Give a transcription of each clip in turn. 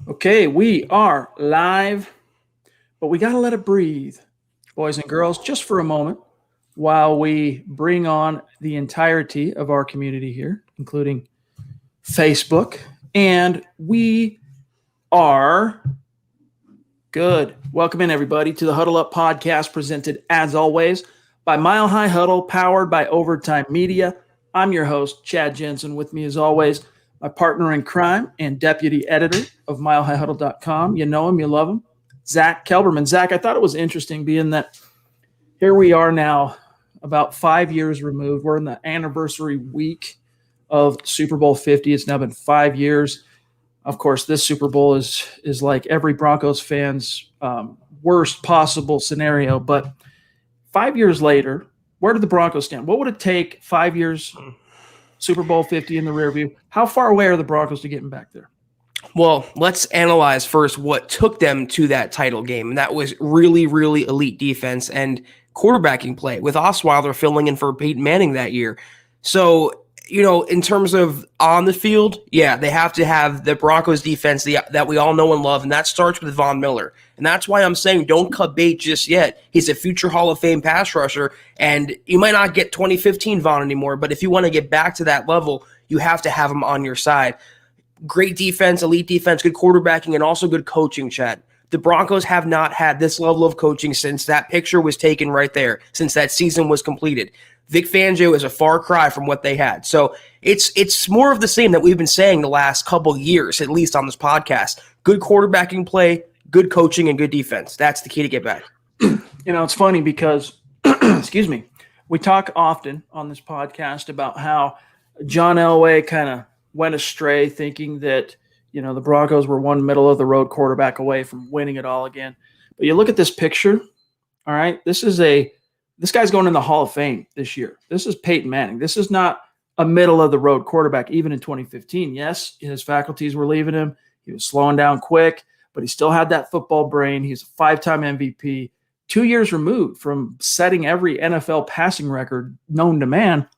Okay, we are live, but we got to let it breathe, boys and girls, just for a moment while we bring on the entirety of our community here, including Facebook. And we are good. Welcome in, everybody, to the Huddle Up podcast, presented as always by Mile High Huddle, powered by Overtime Media. I'm your host, Chad Jensen. With me, as always, my partner in crime and deputy editor of milehighhuddle.com. You know him, you love him, Zach Kelberman. Zach, I thought it was interesting being that here we are now about 5 years removed. We're in the anniversary week of Super Bowl 50. It's now been 5 years. Of course, this Super Bowl is like every Broncos fan's worst possible scenario. But 5 years later, where did the Broncos stand? What would it take 5 years, Super Bowl 50 in the rear view? How far away are the Broncos to getting back there? Well, let's analyze first what took them to that title game, and that was really, really elite defense and quarterbacking play with Osweiler filling in for Peyton Manning that year. So, in terms of on the field, yeah, they have to have the Broncos defense that we all know and love, and that starts with Von Miller. And that's why I'm saying don't cut bait just yet. He's a future Hall of Fame pass rusher, and you might not get 2015 Von anymore, but if you want to get back to that level, you have to have him on your side. Great defense, elite defense, good quarterbacking, and also good coaching, Chad. The Broncos have not had this level of coaching since that picture was taken right there, since that season was completed. Vic Fangio is a far cry from what they had. So it's more of the same that we've been saying the last couple years, at least on this podcast. Good quarterbacking play, good coaching, and good defense. That's the key to get back. It's funny because, excuse me, we talk often on this podcast about how John Elway kind of went astray thinking that, the Broncos were one middle-of-the-road quarterback away from winning it all again. But you look at this picture, all right, this guy's going in the Hall of Fame this year. This is Peyton Manning. This is not a middle-of-the-road quarterback, even in 2015. Yes, his faculties were leaving him. He was slowing down quick, but he still had that football brain. He's a 5-time MVP, 2 years removed from setting every NFL passing record known to man.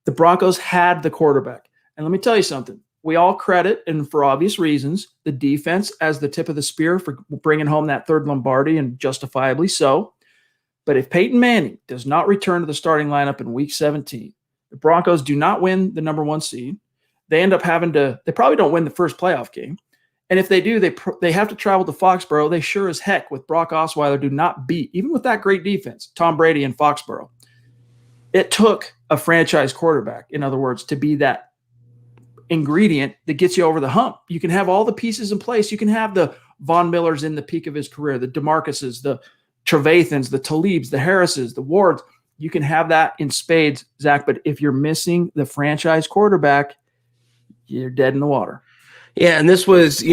The Broncos had the quarterback. And let me tell you something. We all credit, and for obvious reasons, the defense as the tip of the spear for bringing home that third Lombardi, and justifiably so. But if Peyton Manning does not return to the starting lineup in Week 17, the Broncos do not win the number one seed. They end up they probably don't win the first playoff game. And if they do, they have to travel to Foxborough. They sure as heck, with Brock Osweiler, do not beat, even with that great defense, Tom Brady in Foxborough. It took a franchise quarterback, in other words, to be that ingredient that gets you over the hump. You can have all the pieces in place. You can have the Von Millers in the peak of his career, the DeMarcuses, the Trevathans, the Talibs, the Harrises, the Wards. You can have that in spades, Zach. But if you're missing the franchise quarterback, you're dead in the water. Yeah, and this was,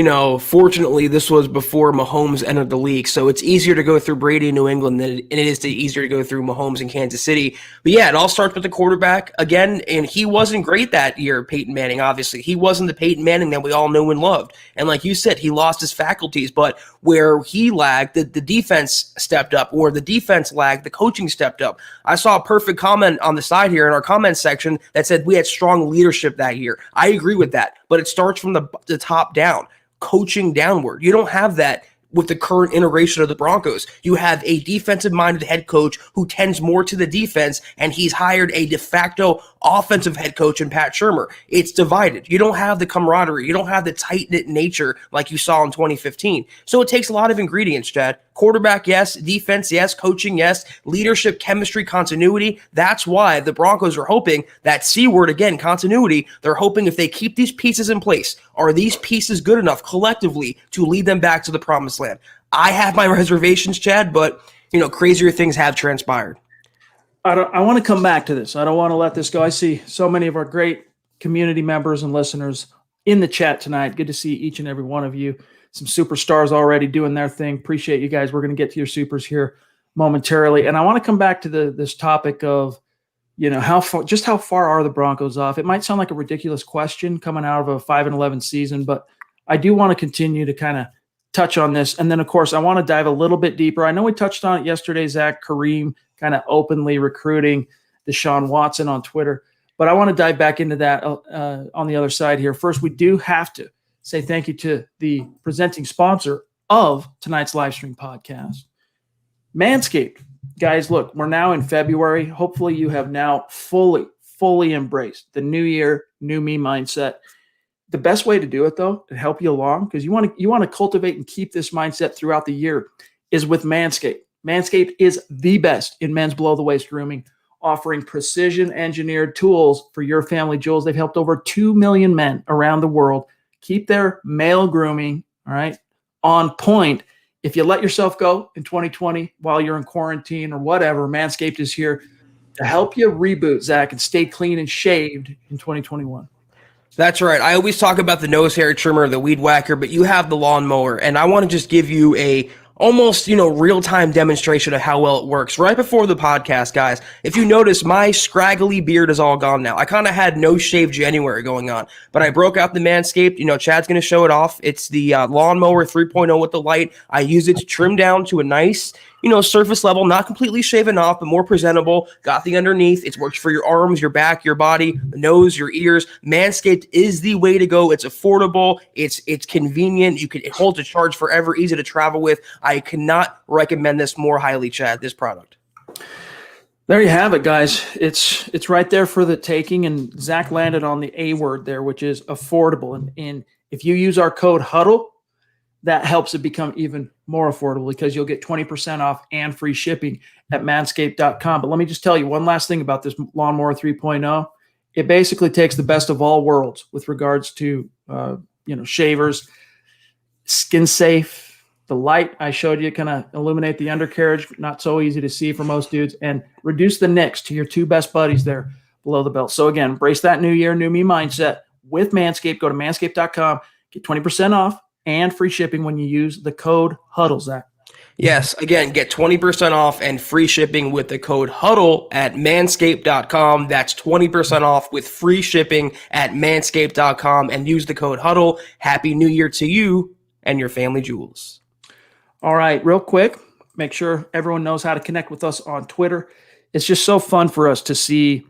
fortunately, this was before Mahomes entered the league, so it's easier to go through Brady in New England than it is easier to go through Mahomes in Kansas City. But yeah, it all starts with the quarterback again, and he wasn't great that year, Peyton Manning, obviously. He wasn't the Peyton Manning that we all knew and loved. And like you said, he lost his faculties, but where he lagged, the defense stepped up, or the defense lagged, the coaching stepped up. I saw a perfect comment on the side here in our comment section that said we had strong leadership that year. I agree with that, but it starts from the top down, coaching downward. You don't have that with the current iteration of the Broncos. You have a defensive-minded head coach who tends more to the defense, and he's hired a de facto offensive head coach in Pat Shurmur. It's divided. You don't have the camaraderie. You don't have the tight-knit nature like you saw in 2015. So it takes a lot of ingredients, Chad. Quarterback, yes. Defense, yes. Coaching, yes. Leadership, chemistry, continuity. That's why the Broncos are hoping that C word again, continuity. They're hoping if they keep these pieces in place, are these pieces good enough collectively to lead them back to the promised land? I have my reservations, Chad, but crazier things have transpired. I want to come back to this. I don't want to let this go. I see so many of our great community members and listeners in the chat tonight. Good to see each and every one of you. Some superstars already doing their thing. Appreciate you guys. We're going to get to your supers here momentarily. And I want to come back to this topic of, how far are the Broncos off? It might sound like a ridiculous question coming out of a 5-11 season, but I do want to continue to kind of touch on this. And then, of course, I want to dive a little bit deeper. I know we touched on it yesterday, Zach. Kareem kind of openly recruiting Deshaun Watson on Twitter. But I want to dive back into that on the other side here. First, we do have to say thank you to the presenting sponsor of tonight's live stream podcast, Manscaped. Guys, look, we're now in February. Hopefully you have now fully embraced the new year, new me mindset. The best way to do it, though, to help you along, because you want to cultivate and keep this mindset throughout the year, is with Manscaped. Manscaped is the best in men's below-the-waist grooming, offering precision-engineered tools for your family jewels. They've helped over 2 million men around the world keep their male grooming, all right, on point. If you let yourself go in 2020 while you're in quarantine or whatever, Manscaped is here to help you reboot, Zach, and stay clean and shaved in 2021. That's right. I always talk about the nose hair trimmer, the weed whacker, but you have the lawnmower, and I want to just give you a almost, real-time demonstration of how well it works. Right before the podcast, guys, if you notice, my scraggly beard is all gone now. I kind of had no shave January going on, but I broke out the Manscaped. Chad's going to show it off. It's the Lawnmower 3.0 with the light. I use it to trim down to a nice, surface level, not completely shaven off, but more presentable. Got the underneath. It works for your arms, your back, your body, the nose, your ears. Manscaped is the way to go. It's affordable. It's convenient. It holds a charge forever, easy to travel with. I cannot recommend this more highly, Chad, this product. There you have it, guys. It's right there for the taking, and Zach landed on the A word there, which is affordable. And if you use our code HUDDLE, that helps it become even more affordable because you'll get 20% off and free shipping at manscaped.com. But let me just tell you one last thing about this Lawnmower 3.0. It basically takes the best of all worlds with regards to, shavers, skin safe. The light I showed you kind of illuminate the undercarriage, not so easy to see for most dudes, and reduce the nicks to your two best buddies there below the belt. So again, embrace that new year, new me mindset with Manscaped. Go to manscaped.com, get 20% off and free shipping when you use the code HUDDLE, Zach. Yes, again, get 20% off and free shipping with the code HUDDLE at manscaped.com. That's 20% off with free shipping at manscaped.com, and use the code HUDDLE. Happy New Year to you and your family jewels. All right, real quick, make sure everyone knows how to connect with us on Twitter. It's just so fun for us to see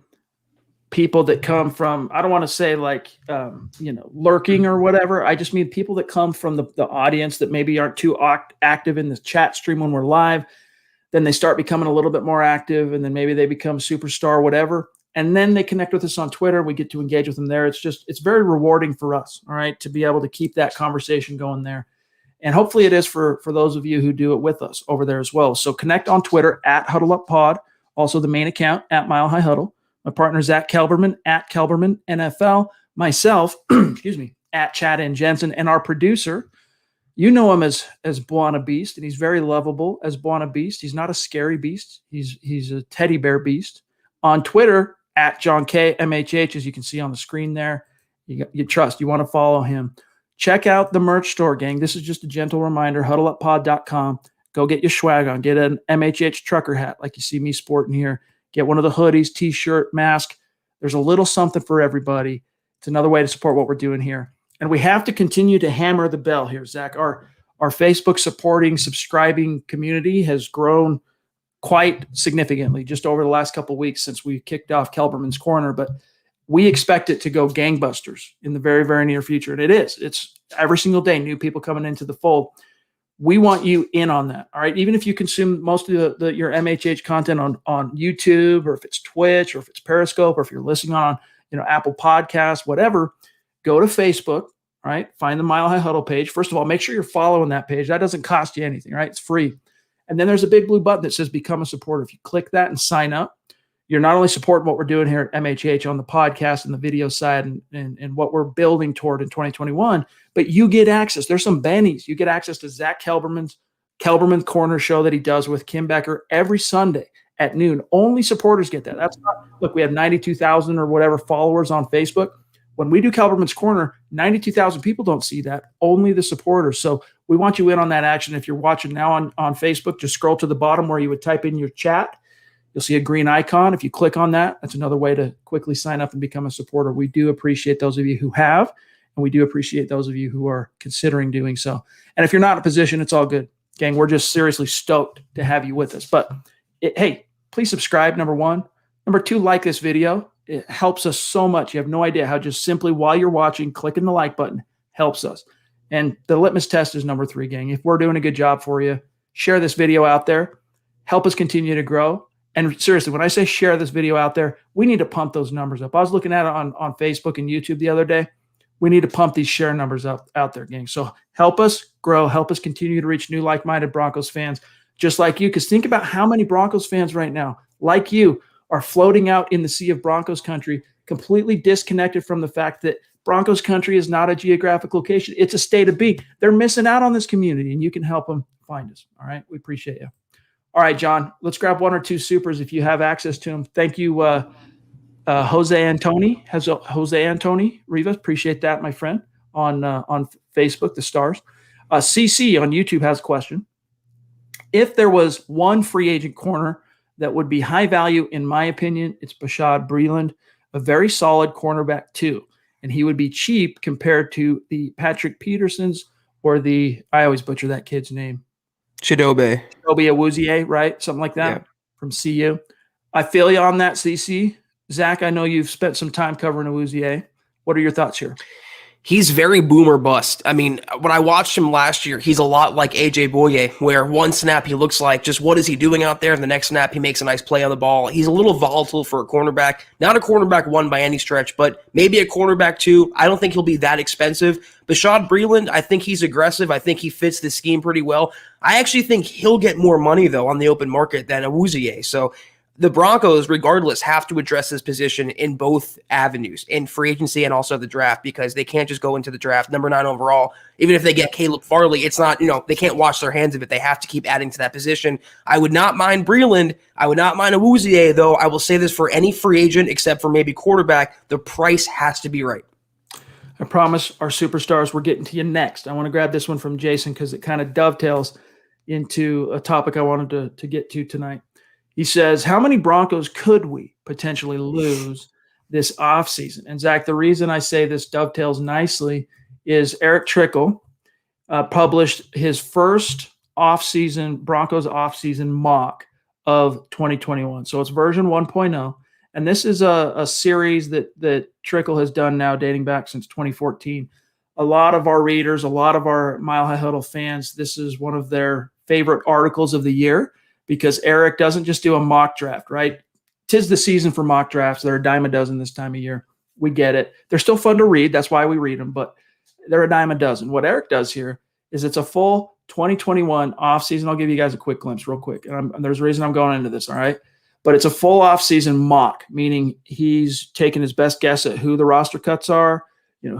people that come from, I don't want to say lurking or whatever. I just mean people that come from the audience that maybe aren't too active in the chat stream when we're live. Then they start becoming a little bit more active, and then maybe they become superstar, whatever. And then they connect with us on Twitter. We get to engage with them there. It's very rewarding for us, all right, to be able to keep that conversation going there. And hopefully it is for those of you who do it with us over there as well. So connect on Twitter at HuddleUpPod, also the main account at Mile High Huddle. My partner, Zach Kelberman, at Kelberman NFL. Myself, at Chad and Jensen. And our producer, you know him as Buona Beast, and he's very lovable as Buona Beast. He's not a scary beast. He's a teddy bear beast. On Twitter, at John K. MHH, as you can see on the screen there. You want to follow him. Check out the merch store, gang. This is just a gentle reminder, huddleuppod.com. Go get your swag on. Get an MHH trucker hat like you see me sporting here. Get one of the hoodies, T-shirt, mask. There's a little something for everybody. It's another way to support what we're doing here. And we have to continue to hammer the bell here, Zach. Our Facebook subscribing community has grown quite significantly just over the last couple of weeks since we kicked off Kelberman's Corner. But we expect it to go gangbusters in the very, very near future. And it is. It's every single day, new people coming into the fold. We want you in on that. All right. Even if you consume most of your MHH content on YouTube, or if it's Twitch, or if it's Periscope, or if you're listening on, Apple Podcasts, whatever, go to Facebook, right? Find the Mile High Huddle page. First of all, make sure you're following that page. That doesn't cost you anything, right? It's free. And then there's a big blue button that says become a supporter. If you click that and sign up, you're not only supporting what we're doing here at MHH on the podcast and the video side and what we're building toward in 2021, but you get access. There's some bennies. You get access to Zach Kelberman's Corner show that he does with Kim Becker every Sunday at noon. Only supporters get that. That's not, look, we have 92,000 or whatever followers on Facebook. When we do Kelberman's Corner, 92,000 people don't see that, only the supporters. So we want you in on that action. If you're watching now on Facebook, just scroll to the bottom where you would type in your chat. You'll see a green icon. If you click on that, that's another way to quickly sign up and become a supporter. We do appreciate those of you who have, and we do appreciate those of you who are considering doing so. And if you're not in a position, it's all good. Gang, we're just seriously stoked to have you with us. But, hey, please subscribe, number one. Number two, like this video. It helps us so much. You have no idea how just simply while you're watching, clicking the like button helps us. And the litmus test is number 3, gang. If we're doing a good job for you, share this video out there. Help us continue to grow. And seriously, when I say share this video out there, we need to pump those numbers up. I was looking at it on Facebook and YouTube the other day. We need to pump these share numbers up out there, gang. So help us grow. Help us continue to reach new like-minded Broncos fans just like you. Because think about how many Broncos fans right now, like you, are floating out in the sea of Broncos country, completely disconnected from the fact that Broncos country is not a geographic location. It's a state of being. They're missing out on this community, and you can help them find us. All right? We appreciate you. All right, John, let's grab 1 or 2 supers if you have access to them. Thank you, Jose Antoni Rivas. Appreciate that, my friend, on Facebook, the stars. CC on YouTube has a question. If there was one free agent corner that would be high value, in my opinion, it's Bashaud Breeland, a very solid cornerback too. And he would be cheap compared to the Patrick Petersons or I always butcher that kid's name. Chidobe Awuzie, right? Something like that from CU. I feel you on that, CC. Zach, I know you've spent some time covering Awuzie. What are your thoughts here? He's very boomer bust. I mean, when I watched him last year, he's a lot like AJ Boye, where one snap he looks like, just what is he doing out there? And the next snap he makes a nice play on the ball. He's a little volatile for a cornerback. Not a cornerback 1 by any stretch, but maybe a cornerback 2. I don't think he'll be that expensive. Bashaud Breeland, I think he's aggressive. I think he fits the scheme pretty well. I actually think he'll get more money, though, on the open market than Awuzie. So the Broncos, regardless, have to address this position in both avenues, in free agency and also the draft, because they can't just go into the draft number 9 overall. Even if they get Caleb Farley, it's not, they can't wash their hands of it. They have to keep adding to that position. I would not mind Breeland. I would not mind Awuzie, though. I will say this for any free agent except for maybe quarterback, the price has to be right. I promise our superstars, we're getting to you next. I want to grab this one from Jason because it kind of dovetails into a topic I wanted to get to tonight. He says, how many Broncos could we potentially lose this offseason? And Zach, the reason I say this dovetails nicely is Eric Trickle published his first Broncos offseason mock of 2021. So it's version 1.0. And this is a series that Trickle has done now dating back since 2014. A lot of our readers, a lot of our Mile High Huddle fans, this is one of their favorite articles of the year, because Eric doesn't just do a mock draft, right? 'Tis the season for mock drafts. They're a dime a dozen this time of year. We get it. They're still fun to read. That's why we read them, but they're a dime a dozen. What Eric does here is it's a full 2021 offseason. I'll give you guys a quick glimpse real quick. And there's a reason I'm going into this, all right? But it's a full offseason mock, meaning he's taking his best guess at who the roster cuts are,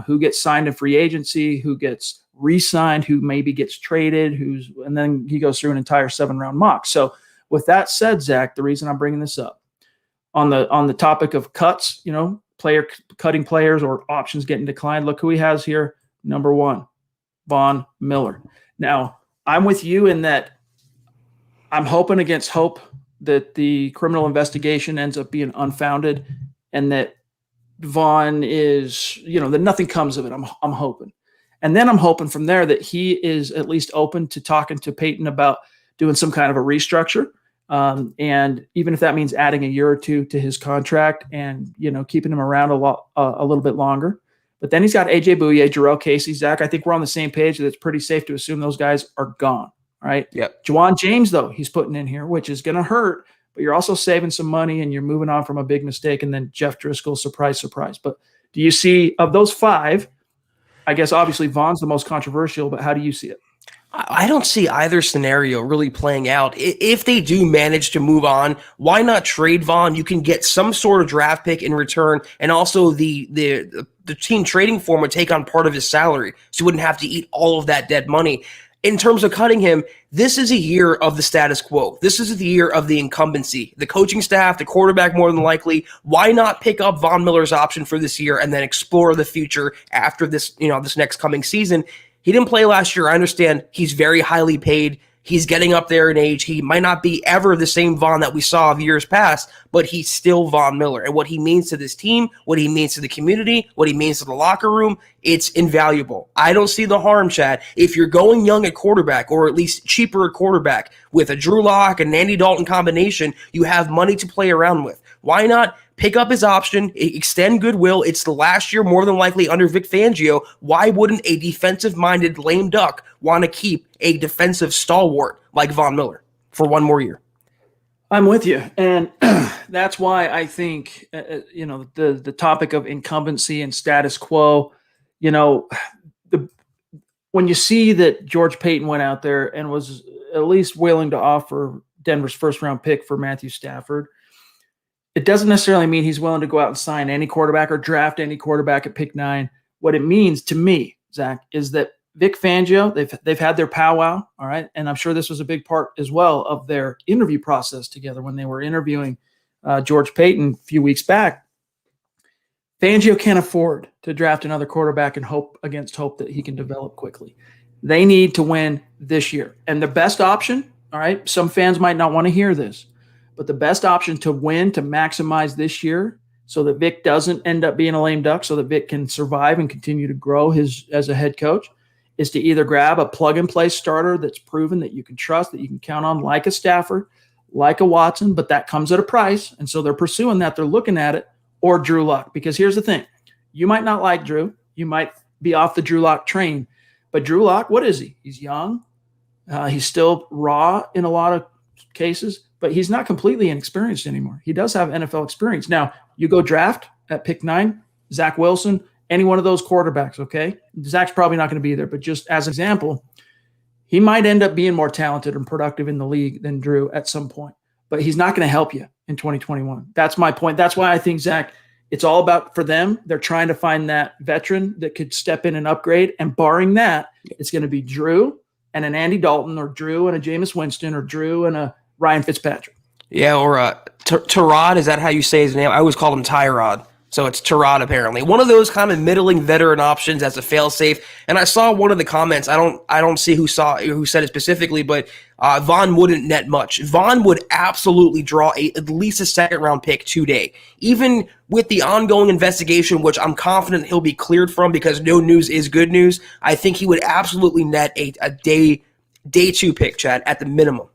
who gets signed in free agency, who gets re-signed, who maybe gets traded, and then he goes through an entire 7-round mock. So with that said, Zach, the reason I'm bringing this up on the topic of cuts, player cutting players or options getting declined, look who he has here. Number 1, Von Miller. Now, I'm with you in that I'm hoping against hope that the criminal investigation ends up being unfounded and that Von is, that nothing comes of it. I'm hoping. And then I'm hoping from there that he is at least open to talking to Peyton about doing some kind of a restructure. And even if that means adding a year or 2 to his contract and, keeping him around a little bit longer. But then he's got AJ Bouye, Jarrell Casey, Zach. I think we're on the same page that it's pretty safe to assume those guys are gone. Right? Yep. Juwan James, though, he's putting in here, which is going to hurt, but you're also saving some money and you're moving on from a big mistake. And then Jeff Driscoll, surprise, surprise. But do you see, of those 5, I guess obviously Von's the most controversial, but how do you see it? I don't see either scenario really playing out. If they do manage to move on, why not trade Von? You can get some sort of draft pick in return, and also the team trading for him would take on part of his salary, so you wouldn't have to eat all of that dead money. In terms of cutting him, this is a year of the status quo. This is the year of the incumbency. The coaching staff, the quarterback more than likely. Why not pick up Von Miller's option for this year and then explore the future after this, this next coming season? He didn't play last year. I understand he's very highly paid. He's getting up there in age. He might not be ever the same Von that we saw of years past, but he's still Von Miller. And what he means to this team, what he means to the community, what he means to the locker room, it's invaluable. I don't see the harm, Chad. If you're going young at quarterback, or at least cheaper at quarterback, with a Drew Lock and Andy Dalton combination, you have money to play around with. Why not pick up his option, extend goodwill. It's the last year more than likely under Vic Fangio. Why wouldn't a defensive-minded lame duck want to keep a defensive stalwart like Von Miller for one more year? I'm with you. And that's why I think, the topic of incumbency and status quo, when you see that George Paton went out there and was at least willing to offer Denver's first-round pick for Matthew Stafford, it doesn't necessarily mean he's willing to go out and sign any quarterback or draft any quarterback at pick 9. What it means to me, Zach, is that Vic Fangio, they've had their powwow, all right? And I'm sure this was a big part as well of their interview process together when they were interviewing George Paton a few weeks back. Fangio can't afford to draft another quarterback and hope that he can develop quickly. They need to win this year. And the best option, all right, some fans might not want to hear this, but the best option to win, to maximize this year so that Vic doesn't end up being a lame duck, so that Vic can survive and continue to grow as a head coach, is to either grab a plug-and-play starter that's proven that you can trust, that you can count on, like a Stafford, like a Watson, but that comes at a price, and so they're pursuing that. They're looking at it, or Drew Lock. Because here's the thing. You might not like Drew. You might be off the Drew Lock train. But Drew Lock, what is he? He's young. He's still raw in a lot of cases, but he's not completely inexperienced anymore. He does have NFL experience. Now, you go draft at pick 9, Zach Wilson, any one of those quarterbacks, okay? Zach's probably not going to be there, but just as an example, he might end up being more talented and productive in the league than Drew at some point, but he's not going to help you in 2021. That's my point. That's why I think, Zach, it's all about, for them, they're trying to find that veteran that could step in and upgrade, and barring that, it's going to be Drew and an Andy Dalton, or Drew and a Jameis Winston, or Drew and a Ryan Fitzpatrick. Yeah, or Tyrod, is that how you say his name? I always called him Tyrod. So it's Tyrod, apparently. One of those kind of middling veteran options as a failsafe. And I saw one of the comments. I don't see who said it specifically, but Von wouldn't net much. Von would absolutely draw at least a second-round pick today. Even with the ongoing investigation, which I'm confident he'll be cleared from because no news is good news, I think he would absolutely net a day 2 pick, Chad, at the minimum.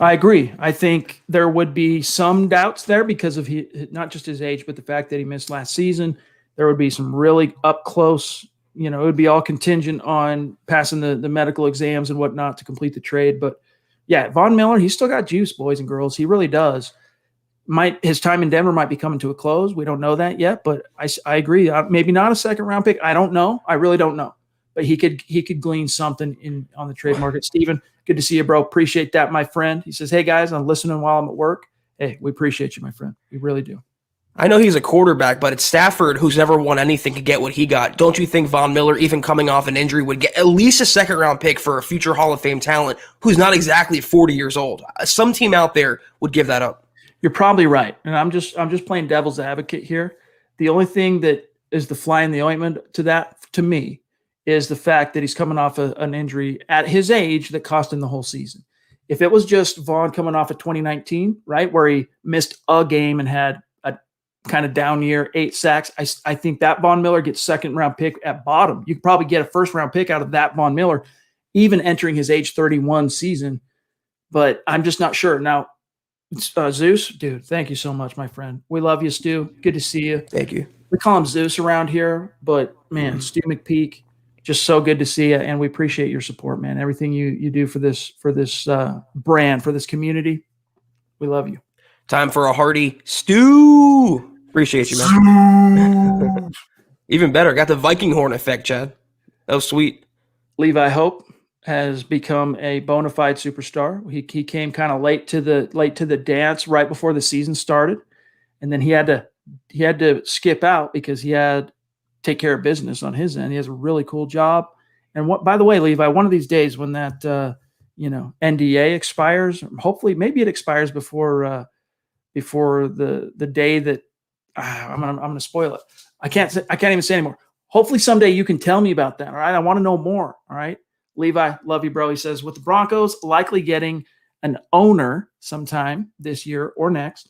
I agree. I think there would be some doubts there because of not just his age, but the fact that he missed last season. There would be some really up close, it would be all contingent on passing the medical exams and whatnot to complete the trade. But yeah, Von Miller, he's still got juice, boys and girls. He really does. His time in Denver might be coming to a close. We don't know that yet, but I agree. Maybe not a second round pick. I don't know. I really don't know. But he could glean something on the trade market. Steven, good to see you, bro. Appreciate that, my friend. He says, hey, guys, I'm listening while I'm at work. Hey, we appreciate you, my friend. We really do. I know he's a quarterback, but it's Stafford who's never won anything to get what he got. Don't you think Von Miller, even coming off an injury, would get at least a second-round pick for a future Hall of Fame talent who's not exactly 40 years old? Some team out there would give that up. You're probably right. And I'm just playing devil's advocate here. The only thing that is the fly in the ointment to that, to me, is the fact that he's coming off an injury at his age that cost him the whole season. If it was just Vaughn coming off of 2019, right, where he missed a game and had a kind of down year, 8 sacks, I think that Von Miller gets second-round pick at bottom. You could probably get a first-round pick out of that Von Miller, even entering his age 31 season. But I'm just not sure. Now, Zeus, dude, thank you so much, my friend. We love you, Stu. Good to see you. Thank you. We call him Zeus around here, but, man, Stu McPeak, just so good to see you, and we appreciate your support, man. Everything you do for this brand, for this community, we love you. Time for a hearty stew. Appreciate you, man. Even better, got the Viking horn effect, Chad. That was sweet. Levi Hope has become a bona fide superstar. He came kind of late to the dance right before the season started, and then he had to skip out because he had take care of business on his end. He has a really cool job. And by the way, Levi, one of these days when that NDA expires, hopefully maybe it expires before the day that I'm gonna spoil it. I can't even say anymore. Hopefully someday you can tell me about that. All right. I want to know more. All right. Levi, love you, bro. He says, with the Broncos likely getting an owner sometime this year or next,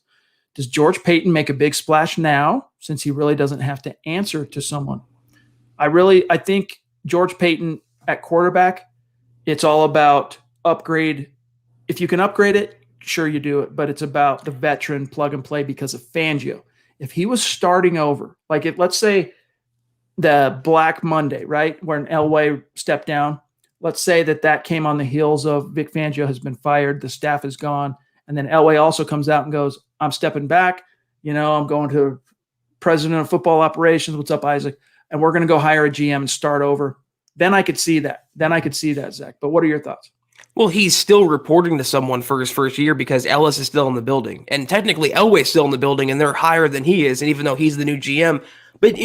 does George Paton make a big splash now since he really doesn't have to answer to someone? I think George Paton at quarterback, it's all about upgrade. If you can upgrade it, sure you do it, but it's about the veteran plug and play because of Fangio. If he was starting over, like if let's say the Black Monday, right, when Elway stepped down, let's say that came on the heels of Vic Fangio has been fired, the staff is gone, and then Elway also comes out and goes, I'm stepping back, I'm going to president of football operations. What's up, Isaac? And we're going to go hire a GM and start over. Then I could see that. Zach. But what are your thoughts? Well, he's still reporting to someone for his first year because Ellis is still in the building. And technically, Elway's still in the building, and they're higher than he is, and even though he's the new GM. But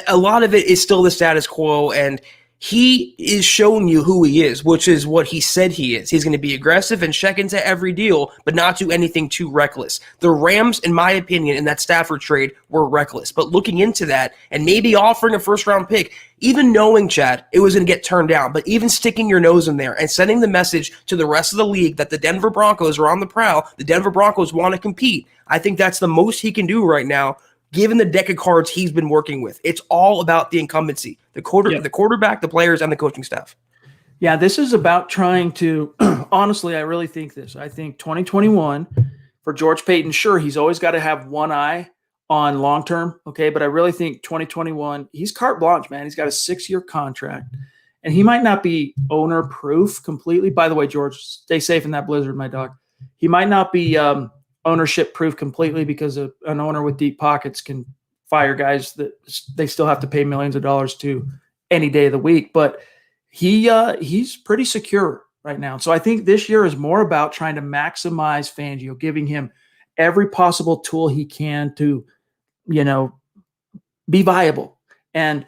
a lot of it is still the status quo, and he is showing you who he is, which is what he said he is. He's going to be aggressive and check into every deal, but not do anything too reckless. The Rams, in my opinion, in that Stafford trade were reckless. But looking into that and maybe offering a first-round pick, even knowing, Chad, it was going to get turned down, but even sticking your nose in there and sending the message to the rest of the league that the Denver Broncos are on the prowl, the Denver Broncos want to compete, I think that's the most he can do right now, given the deck of cards he's been working with. It's all about the incumbency, the quarterback, the players, and the coaching staff. Yeah, this is about trying to – honestly, I really think this. I think 2021 for George Payton, sure, he's always got to have one eye on long-term, okay? But I really think 2021, he's carte blanche, man. He's got a 6-year contract, and he might not be owner-proof completely. By the way, George, stay safe in that blizzard, my dog. He might not be ownership proof completely because an owner with deep pockets can fire guys that they still have to pay millions of dollars to any day of the week. But he's pretty secure right now. So I think this year is more about trying to maximize Fangio, giving him every possible tool he can to, be viable. And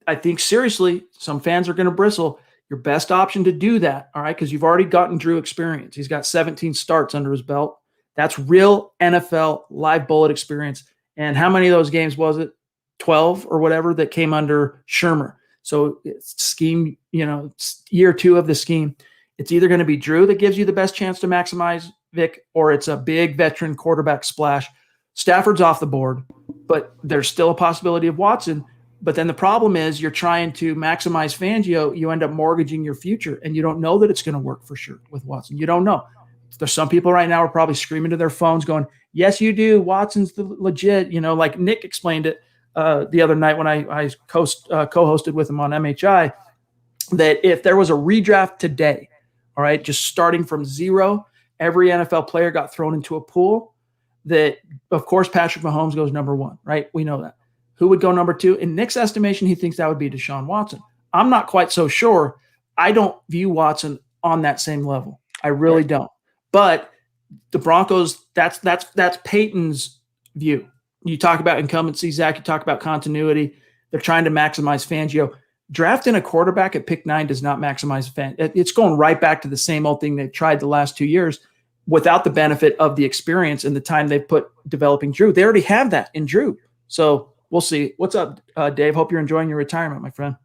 I think seriously, some fans are going to bristle. Your best option to do that, all right, because you've already gotten Drew experience. He's got 17 starts under his belt. That's real NFL live bullet experience. And how many of those games was it? 12 or whatever that came under Shermer. So it's scheme, year 2 of the scheme. It's either going to be Drew that gives you the best chance to maximize Vic, or it's a big veteran quarterback splash. Stafford's off the board, but there's still a possibility of Watson. But then the problem is you're trying to maximize Fangio. You end up mortgaging your future, and you don't know that it's going to work for sure with Watson. You don't know. There's some people right now are probably screaming to their phones going, yes, you do. Watson's the legit, like Nick explained it the other night when I co-hosted with him on MHI, that if there was a redraft today, all right, just starting from zero, every NFL player got thrown into a pool that, of course, Patrick Mahomes goes number 1, right? We know that. Who would go number 2? In Nick's estimation, he thinks that would be Deshaun Watson. I'm not quite so sure. I don't view Watson on that same level. I really don't. But the Broncos, that's Peyton's view. You talk about incumbency, Zach. You talk about continuity. They're trying to maximize Fangio. Drafting a quarterback at pick 9 does not maximize Fangio. It's going right back to the same old thing they've tried the last 2 years without the benefit of the experience and the time they've put developing Drew. They already have that in Drew. So we'll see. What's up, Dave? Hope you're enjoying your retirement, my friend.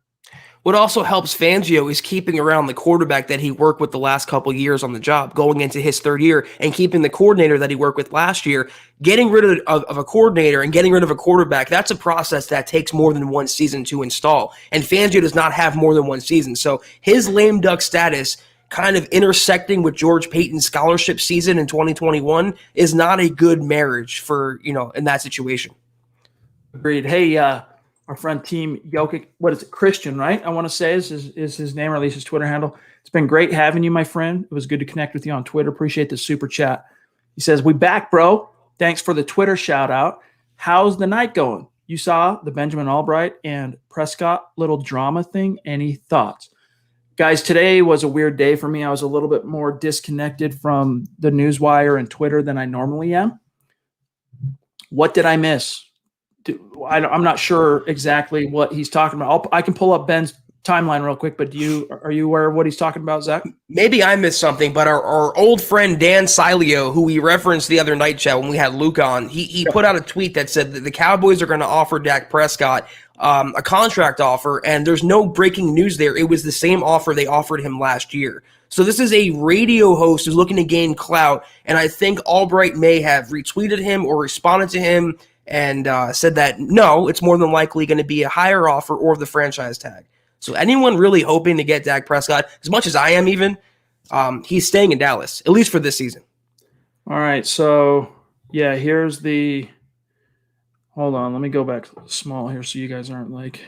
What also helps Fangio is keeping around the quarterback that he worked with the last couple years on the job, going into his 3rd year, and keeping the coordinator that he worked with last year. Getting rid of a coordinator and getting rid of a quarterback, that's a process that takes more than 1 season to install. And Fangio does not have more than 1 season. So his lame duck status kind of intersecting with George Payton's scholarship season in 2021 is not a good marriage for, in that situation. Agreed. Hey, our friend Team Jokic, what is it? Christian, right? I want to say is his name, or at least his Twitter handle. It's been great having you, my friend. It was good to connect with you on Twitter. Appreciate the super chat. He says, we back, bro. Thanks for the Twitter shout out. How's the night going? You saw the Benjamin Albright and Prescott little drama thing. Any thoughts? Guys, today was a weird day for me. I was a little bit more disconnected from the newswire and Twitter than I normally am. What did I miss? I'm not sure exactly what he's talking about. I can pull up Ben's timeline real quick, but are you aware of what he's talking about, Zach? Maybe I missed something, but our old friend Dan Sileo, who we referenced the other night, Chat, when we had Luke on, he put out a tweet that said that the Cowboys are going to offer Dak Prescott a contract offer, and there's no breaking news there. It was the same offer they offered him last year. So this is a radio host who's looking to gain clout, and I think Albright may have retweeted him or responded to him and said that, no, it's more than likely going to be a higher offer or the franchise tag. So anyone really hoping to get Dak Prescott, as much as I am even, he's staying in Dallas, at least for this season. All right. So, yeah, here's the. Hold on. Let me go back small here so you guys aren't like.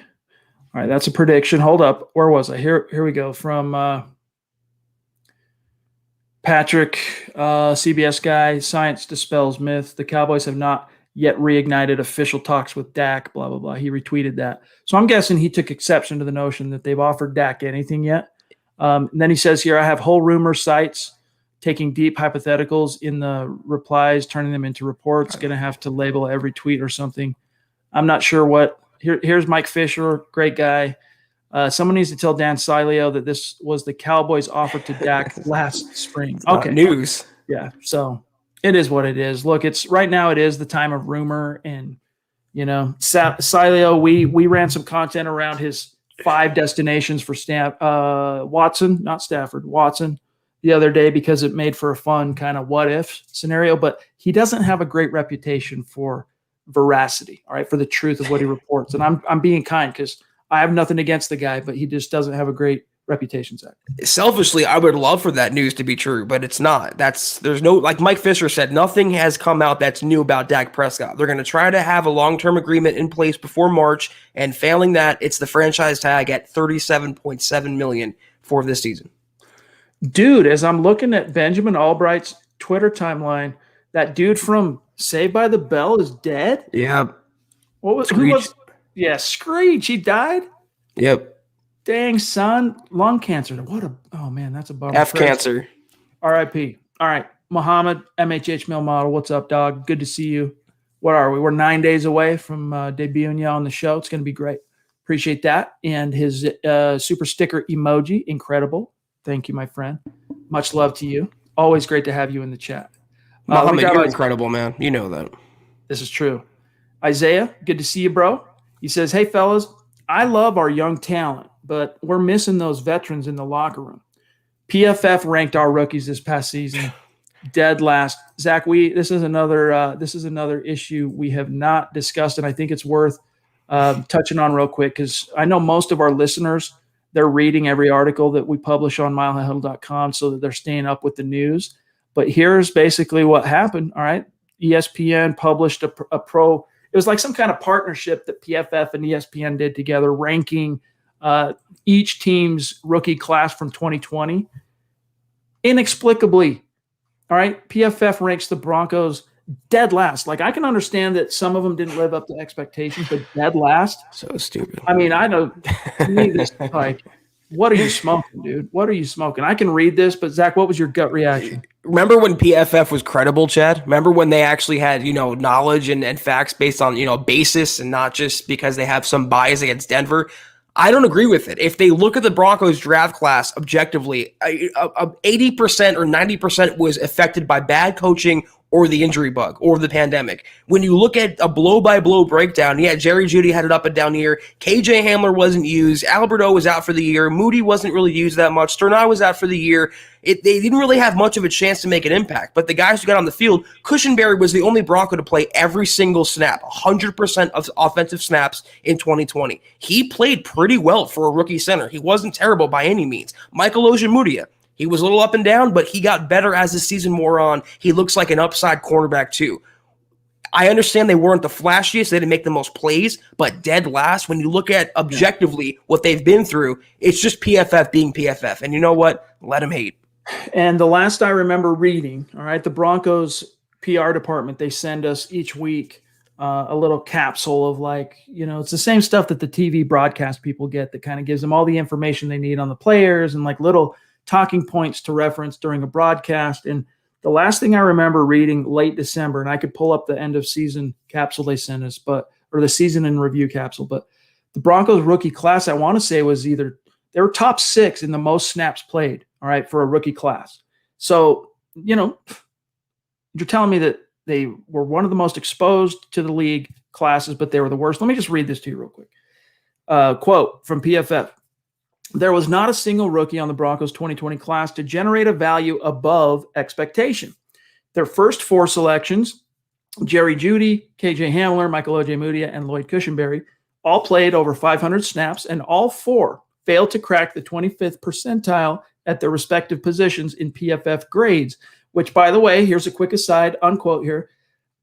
All right. That's a prediction. Hold up. Where was I? Here we go. From Patrick, CBS guy. Science dispels myth. The Cowboys have not yet reignited official talks with Dak, blah, blah, blah. He retweeted that. So I'm guessing he took exception to the notion that they've offered Dak anything yet. And then he says here, I have whole rumor sites taking deep hypotheticals in the replies, turning them into reports. Going to have to label every tweet or something. I'm not sure what. Here's Mike Fisher, great guy. Someone needs to tell Dan Sileo that this was the Cowboys' offer to Dak last spring. Okay, news. Yeah, so it is what it is. Look, it's right now. It is the time of rumor, and Sileo. We ran some content around his 5 destinations for Watson, not Stafford, Watson, the other day because it made for a fun kind of what if scenario. But he doesn't have a great reputation for veracity. All right, for the truth of what he reports, and I'm being kind because I have nothing against the guy, but he just doesn't have a great reputation, Zach. Selfishly, I would love for that news to be true, but it's not. There's no, like Mike Fisher said, nothing has come out that's new about Dak Prescott. They're going to try to have a long-term agreement in place before March, and failing that, it's the franchise tag at $37.7 million for this season. Dude, as I'm looking at Benjamin Albright's Twitter timeline, that dude from Saved by the Bell is dead? Yeah. What was Screech? Yeah, Screech. He died? Yep. Dang, son. Lung cancer. Oh, man, that's a bummer. F cancer. R.I.P. All right. Muhammad, MHH Mill Model. What's up, dog? Good to see you. What are we? We're 9 days away from debuting you on the show. It's going to be great. Appreciate that. And his super sticker emoji. Incredible. Thank you, my friend. Much love to you. Always great to have you in the chat. Muhammad, you're incredible, man. You know that. This is true. Isaiah, good to see you, bro. He says, hey, fellas, I love our young talent, but we're missing those veterans in the locker room. PFF ranked our rookies this past season dead last. Zach, this is another issue we have not discussed, and I think it's worth touching on real quick because I know most of our listeners, they're reading every article that we publish on milehighhuddle.com so that they're staying up with the news. But here's basically what happened. All right. ESPN published a pro. It was like some kind of partnership that PFF and ESPN did together, ranking each team's rookie class from 2020. Inexplicably, all right, PFF ranks the Broncos dead last. Like, I can understand that some of them didn't live up to expectations, but dead last? So stupid. I mean, I know, to me, this is like, what are you smoking, dude? What are you smoking? I can read this, but Zach, what was your gut reaction? Remember when PFF was credible, Chad? Remember when they actually had, knowledge and facts based on, basis and not just because they have some bias against Denver? I don't agree with it. If they look at the Broncos draft class objectively, 80% or 90% was affected by bad coaching or the injury bug or the pandemic. When you look at a blow-by-blow breakdown, yeah, Jerry Jeudy had it up and down here. KJ Hamler wasn't used. Alberto was out for the year. Moody wasn't really used that much. Sternai was out for the year. They didn't really have much of a chance to make an impact. But the guys who got on the field, Cushenberry was the only Bronco to play every single snap, 100% of offensive snaps in 2020. He played pretty well for a rookie center. He wasn't terrible by any means. Michael Ojemudia, he was a little up and down, but he got better as the season wore on. He looks like an upside cornerback too. I understand they weren't the flashiest. They didn't make the most plays, but dead last, when you look at objectively what they've been through, it's just PFF being PFF. And you know what? Let them hate. And the last I remember reading, all right, the Broncos PR department, they send us each week a little capsule of it's the same stuff that the TV broadcast people get that kind of gives them all the information they need on the players and like little talking points to reference during a broadcast. And the last thing I remember reading late December, and I could pull up the end of season capsule they sent us, or the season in review capsule, but the Broncos rookie class, I want to say was they were top 6 in the most snaps played, all right, for a rookie class. So, you're telling me that they were one of the most exposed to the league classes, but they were the worst. Let me just read this to you real quick. Quote from PFF. There was not a single rookie on the Broncos 2020 class to generate a value above expectation. Their first 4 selections, Jerry Jeudy, KJ Hamler, Michael Ojemudia, and Lloyd Cushenberry, all played over 500 snaps, and all 4 failed to crack the 25th percentile at their respective positions in PFF grades, which, by the way, here's a quick aside, unquote here.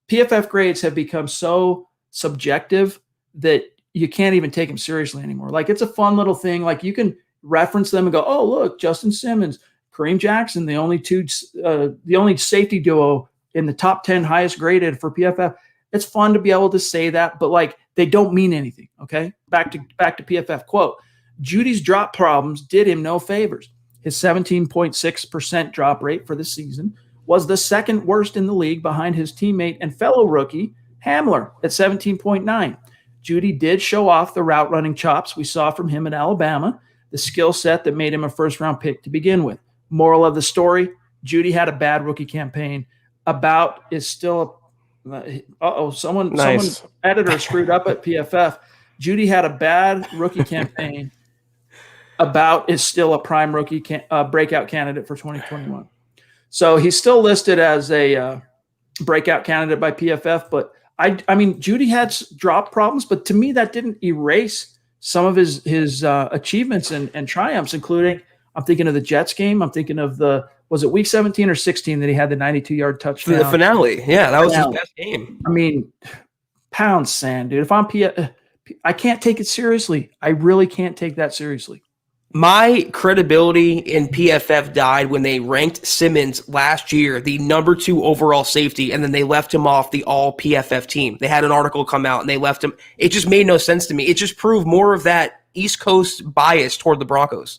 PFF grades have become so subjective that you can't even take them seriously anymore. Like, it's a fun little thing. Like, you can reference them and go, oh, look, Justin Simmons, Kareem Jackson, the only safety duo in the top 10 highest graded for PFF. It's fun to be able to say that, but like, they don't mean anything. Okay. Back to PFF quote. Judy's drop problems did him no favors. His 17.6% drop rate for the season was the second worst in the league behind his teammate and fellow rookie Hamler at 17.9. Judy did show off the route running chops we saw from him at Alabama, the skill set that made him a first-round pick to begin with. Moral of the story, Judy had a bad rookie campaign. About is still someone editor screwed up at PFF. Judy had a bad rookie campaign. About is still a prime rookie breakout candidate for 2021. So he's still listed as a breakout candidate by PFF, but I mean, Judy had drop problems, but to me, that didn't erase some of his achievements and triumphs, including, I'm thinking of the Jets game. I'm thinking of was it week 17 or 16 that he had the 92-yard touchdown? The finale. Yeah, that was his best game. I mean, pound sand, dude. If I'm I can't take it seriously. I really can't take that seriously. My credibility in PFF died when they ranked Simmons last year, the number 2 overall safety, and then they left him off the all PFF team. They had an article come out and they left him. It just made no sense to me. It just proved more of that East Coast bias toward the Broncos.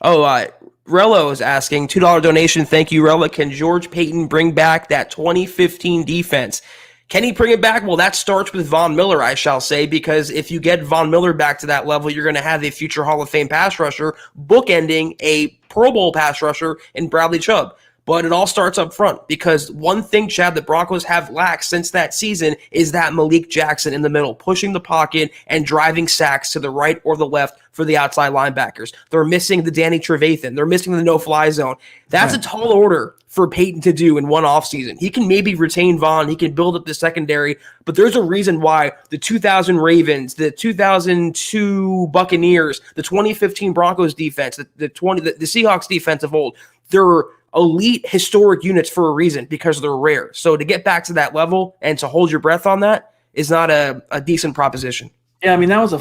Rello is asking, $2 donation. Thank you, Rella. Can George Paton bring back that 2015 defense? Can he bring it back? Well, that starts with Von Miller, I shall say, because if you get Von Miller back to that level, you're going to have a future Hall of Fame pass rusher, bookending a Pro Bowl pass rusher in Bradley Chubb. But it all starts up front, because one thing, Chad, the Broncos have lacked since that season is that Malik Jackson in the middle, pushing the pocket and driving sacks to the right or the left for the outside linebackers. They're missing the Danny Trevathan. They're missing the no-fly zone. That's a tall order for Peyton to do in one offseason. He can maybe retain Vaughn. He can build up the secondary, but there's a reason why the 2000 Ravens, the 2002 Buccaneers, the 2015 Broncos defense, the Seahawks defense of old, they're elite historic units for a reason, because they're rare. So to get back to that level and to hold your breath on that is not a decent proposition. Yeah, I mean, that was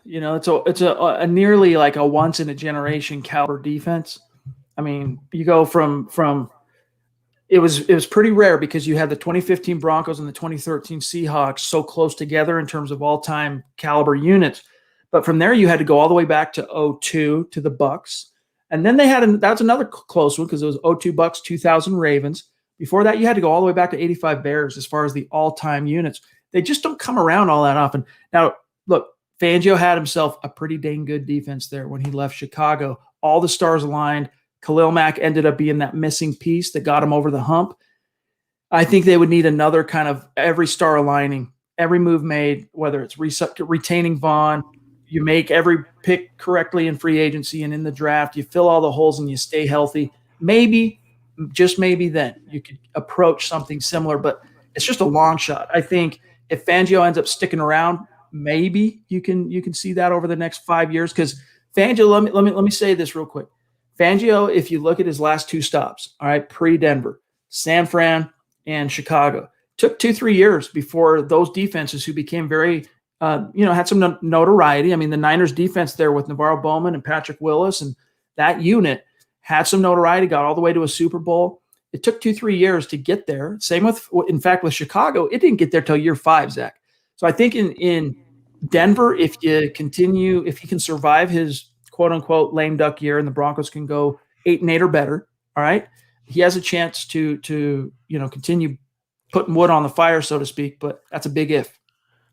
it's a nearly like a once in a generation caliber defense. I mean, you go from it was pretty rare, because you had the 2015 Broncos and the 2013 Seahawks so close together in terms of all-time caliber units. But from there, you had to go all the way back to 2002 to the Bucks. And then that's another close one, because it was 2002 Bucks, 2000 Ravens. Before that, you had to go all the way back to 85 Bears as far as the all-time units. They just don't come around all that often. Now, look, Fangio had himself a pretty dang good defense there when he left Chicago. All the stars aligned. Khalil Mack ended up being that missing piece that got him over the hump. I think they would need another kind of every star aligning, every move made, whether it's retaining Vaughn, you make every pick correctly in free agency and in the draft, you fill all the holes and you stay healthy. Maybe, just maybe then you could approach something similar, but it's just a long shot. I think if Fangio ends up sticking around, maybe you can see that over the next 5 years. Because Fangio, let me say this real quick. Fangio, if you look at his last 2 stops, all right, pre-Denver, San Fran and Chicago, took 2-3 years before those defenses who became very had some notoriety. I mean, the Niners defense there with Navarro Bowman and Patrick Willis and that unit had some notoriety, got all the way to a Super Bowl. It took 2-3 years to get there. Same with Chicago, it didn't get there till year 5, Zach. So I think in Denver, if he can survive his quote unquote lame duck year and the Broncos can go 8-8 or better, all right, he has a chance to continue putting wood on the fire, so to speak, but that's a big if.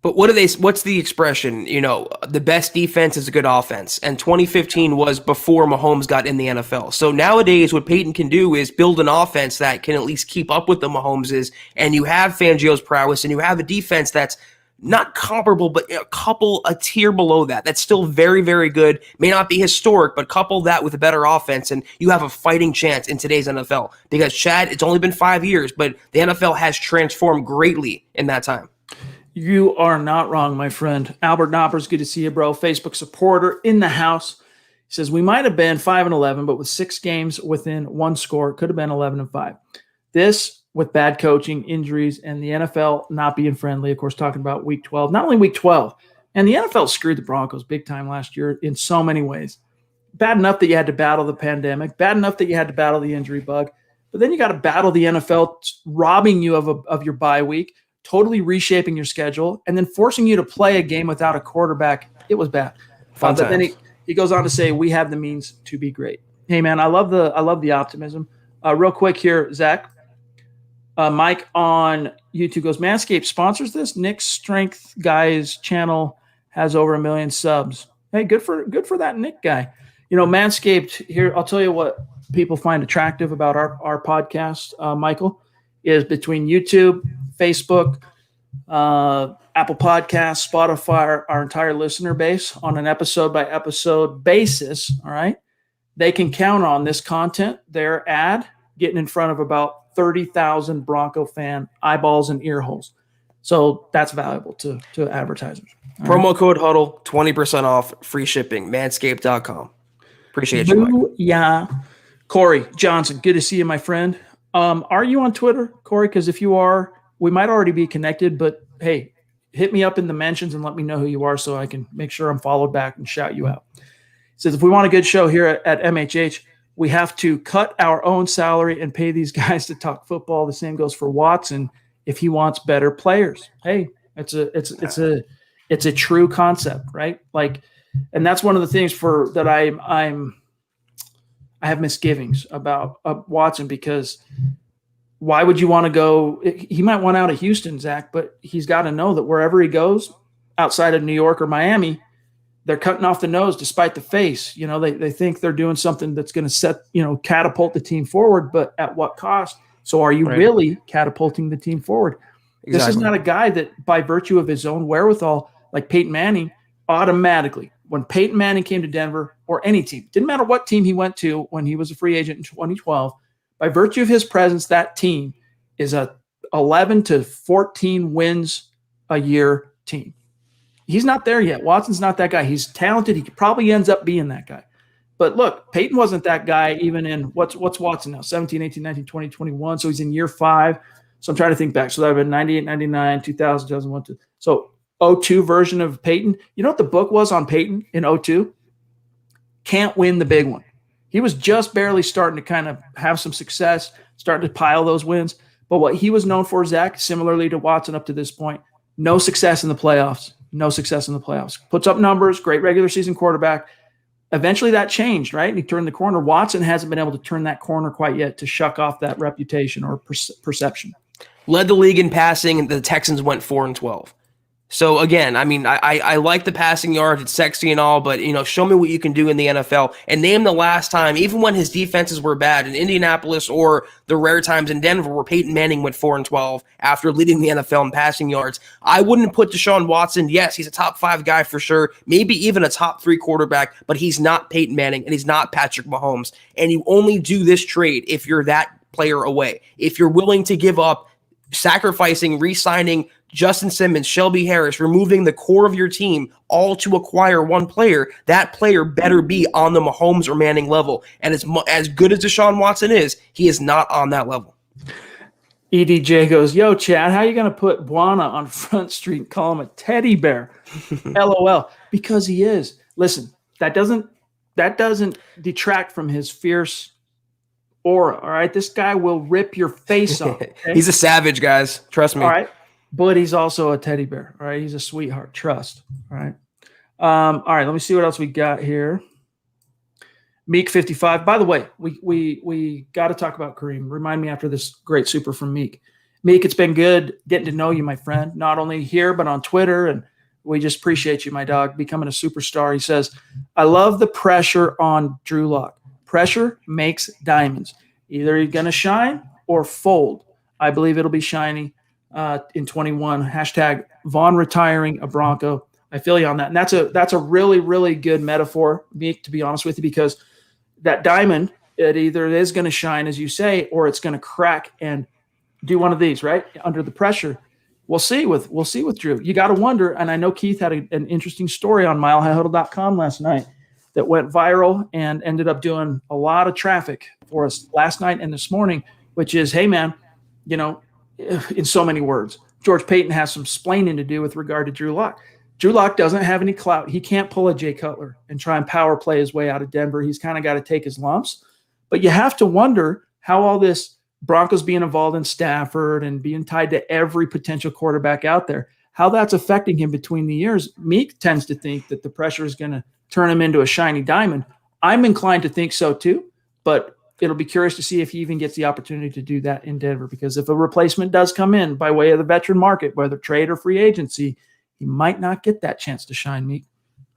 But what's the expression? The best defense is a good offense. And 2015 was before Mahomes got in the NFL. So nowadays what Peyton can do is build an offense that can at least keep up with the Mahomeses. And you have Fangio's prowess, and you have a defense that's not comparable, but a tier below that. That's still very, very good. May not be historic, but couple that with a better offense, and you have a fighting chance in today's NFL. Because, Chad, it's only been 5 years, but the NFL has transformed greatly in that time. You are not wrong, my friend. Albert Knoppers, good to see you, bro. Facebook supporter in the house. He says, we might have been 5-11, but with 6 games within 1 score, it could have been 11-5. This with bad coaching, injuries, and the NFL not being friendly. Of course, talking about week 12, not only week 12, and the NFL screwed the Broncos big time last year in so many ways. Bad enough that you had to battle the pandemic, bad enough that you had to battle the injury bug, but then you got to battle the NFL robbing you of your bye week, totally reshaping your schedule, and then forcing you to play a game without a quarterback. It was bad. But then he goes on to say, we have the means to be great. Hey, man, I love the optimism. Real quick here, Zach. Mike on YouTube goes, Manscaped sponsors this. Nick's Strength Guy's channel has over 1 million subs. Hey, good for that Nick guy. Manscaped here, I'll tell you what people find attractive about our podcast, Michael, is between YouTube, Facebook, Apple Podcasts, Spotify, our entire listener base on an episode-by-episode basis, all right? They can count on this content, their ad, getting in front of about 30,000 Bronco fan eyeballs and ear holes. So that's valuable to advertisers. Promo code Huddle, 20% off, free shipping, manscaped.com. Appreciate you, Mike. Yeah. Corey Johnson, good to see you, my friend. Are you on Twitter, Corey? Because if you are, we might already be connected, but hey, hit me up in the mentions and let me know who you are so I can make sure I'm followed back and shout you out. He says, if we want a good show here at MHH, we have to cut our own salary and pay these guys to talk football. The same goes for Watson if he wants better players. Hey, it's a true concept, right? Like, and that's one of the things that I have misgivings about Watson, because why would you want to go? He might want out of Houston, Zach, but he's got to know that wherever he goes outside of New York or Miami, they're cutting off the nose despite the face. They think they're doing something that's going to catapult the team forward, but at what cost? So are you really catapulting the team forward? Exactly. This is not a guy that by virtue of his own wherewithal, like Peyton Manning, automatically, when Peyton Manning came to Denver or any team, didn't matter what team he went to when he was a free agent in 2012, by virtue of his presence, that team is a 11 to 14 wins a year team. He's not there yet. Watson's not that guy. He's talented. He probably ends up being that guy. But look, Peyton wasn't that guy even in what's Watson now? 17, 18, 19, 20, 21. So he's in year 5. So I'm trying to think back. So that would have been 98, 99, 2000, 2001. So 02 version of Peyton. You know what the book was on Peyton in 02? Can't win the big one. He was just barely starting to kind of have some success, starting to pile those wins. But what he was known for, Zach, similarly to Watson up to this point, no success in the playoffs. No success in the playoffs. Puts up numbers, great regular season quarterback. Eventually that changed, right? And he turned the corner. Watson hasn't been able to turn that corner quite yet to shuck off that reputation or perception. Led the league in passing, and the Texans went 4-12. So again, I mean, I like the passing yards. It's sexy and all, but show me what you can do in the NFL. And name the last time, even when his defenses were bad in Indianapolis or the rare times in Denver where Peyton Manning went 4-12 after leading the NFL in passing yards. I wouldn't put Deshaun Watson. Yes, he's a top 5 guy for sure, maybe even a top 3 quarterback, but he's not Peyton Manning and he's not Patrick Mahomes. And you only do this trade if you're that player away. If you're willing to give up, sacrificing, re-signing Justin Simmons, Shelby Harris, removing the core of your team, all to acquire one player, that player better be on the Mahomes or Manning level. And as good as Deshaun Watson is, he is not on that level. EDJ goes, yo, Chad, how are you going to put Buana on Front Street and call him a teddy bear? LOL. Because he is. Listen, that doesn't detract from his fierce aura, all right? This guy will rip your face off. Okay? He's a savage, guys. Trust me. All right. But he's also a teddy bear, all right? He's a sweetheart. Trust, all right? All right, let me see what else we got here. Meek 55. By the way, we got to talk about Kareem. Remind me after this great super from Meek. Meek, it's been good getting to know you, my friend, not only here but on Twitter, and we just appreciate you, my dog, becoming a superstar. He says, I love the pressure on Drew Lock. Pressure makes diamonds. Either you're going to shine or fold. I believe it'll be shiny in 21. Hashtag Vaughn retiring a Bronco. I feel you on that. And that's a really, really good metaphor, Meek, to be honest with you, because that diamond, it either is going to shine, as you say, or it's going to crack and do one of these, right? Under the pressure. We'll see with Drew. You got to wonder, and I know Keith had an interesting story on milehighhuddle.com last night that went viral and ended up doing a lot of traffic for us last night and this morning, which is, hey, man, in so many words, George Payton has some splaining to do with regard to Drew Lock. Drew Lock doesn't have any clout. He can't pull a Jay Cutler and try and power play his way out of Denver. He's kind of got to take his lumps. But you have to wonder how all this Broncos being involved in Stafford and being tied to every potential quarterback out there, how that's affecting him between the years. Meek tends to think that the pressure is going to turn him into a shiny diamond. I'm inclined to think so too, but it'll be curious to see if he even gets the opportunity to do that in Denver, because if a replacement does come in by way of the veteran market, whether trade or free agency, he might not get that chance to shine, Meek.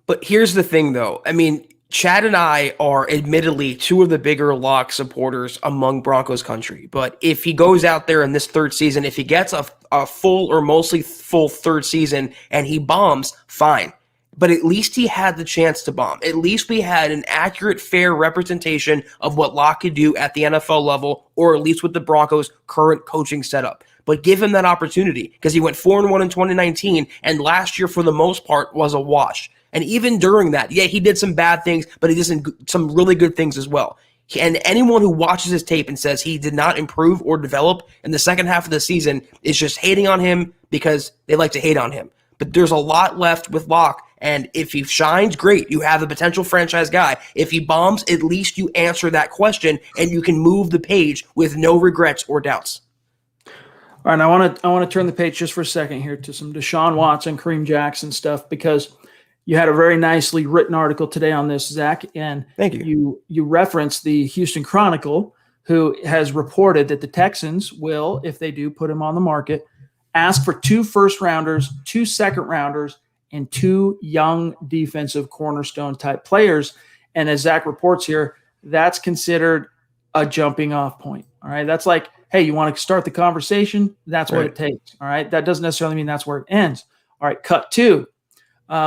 But here's the thing, though. I mean, Chad and I are admittedly two of the bigger Lock supporters among Broncos country. But if he goes out there in this third season, if he gets a full or mostly full third season and he bombs, fine. But at least he had the chance to bomb. At least we had an accurate, fair representation of what Lock could do at the NFL level, or at least with the Broncos' current coaching setup. But give him that opportunity, because he went 4-1 in 2019, and last year, for the most part, was a wash. And even during that, yeah, he did some bad things, but he did some really good things as well. And anyone who watches his tape and says he did not improve or develop in the second half of the season is just hating on him because they like to hate on him. But there's a lot left with Lock, and if he shines, great. You have a potential franchise guy. If he bombs, at least you answer that question, and you can move the page with no regrets or doubts. All right, I want to turn the page just for a second here to some Deshaun Watson, Kareem Jackson stuff, because you had a very nicely written article today on this, Zach, and thank you. You referenced the Houston Chronicle, who has reported that the Texans will, if they do put him on the market, ask for 2 first-rounders, 2 second-rounders, and 2 young defensive cornerstone type players. And as Zach reports here, that's considered a jumping off point. All right. That's like, hey, you want to start the conversation? That's what it takes. All right. That doesn't necessarily mean that's where it ends. All right. Cut 2.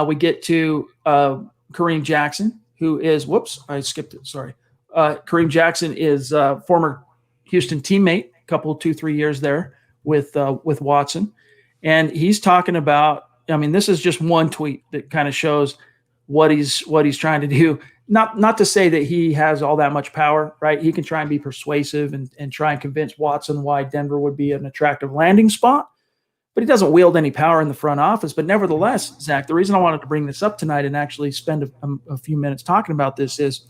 We get to Kareem Jackson, who is, I skipped it. Sorry. Kareem Jackson is a former Houston teammate, a couple, 2-3 years there with Watson. And he's talking about, I mean, this is just one tweet that kind of shows what he's trying to do. Not to say that he has all that much power, right? He can try and be persuasive and try and convince Watson why Denver would be an attractive landing spot, but he doesn't wield any power in the front office. But nevertheless, Zach, the reason I wanted to bring this up tonight and actually spend a few minutes talking about this is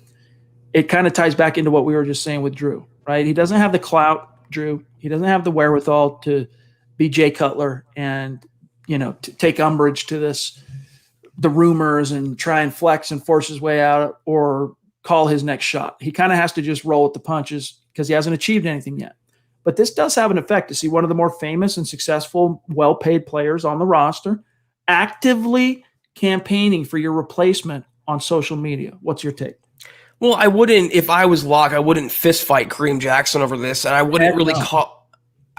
it kind of ties back into what we were just saying with Drew, right? He doesn't have the clout, Drew. He doesn't have the wherewithal to be Jay Cutler and, to take umbrage to the rumors and try and flex and force his way out or call his next shot. He kind of has to just roll with the punches because he hasn't achieved anything yet. But this does have an effect to see one of the more famous and successful, well-paid players on the roster actively campaigning for your replacement on social media. What's your take? Well, if I was Locke, I wouldn't fist fight Kareem Jackson over this, and I wouldn't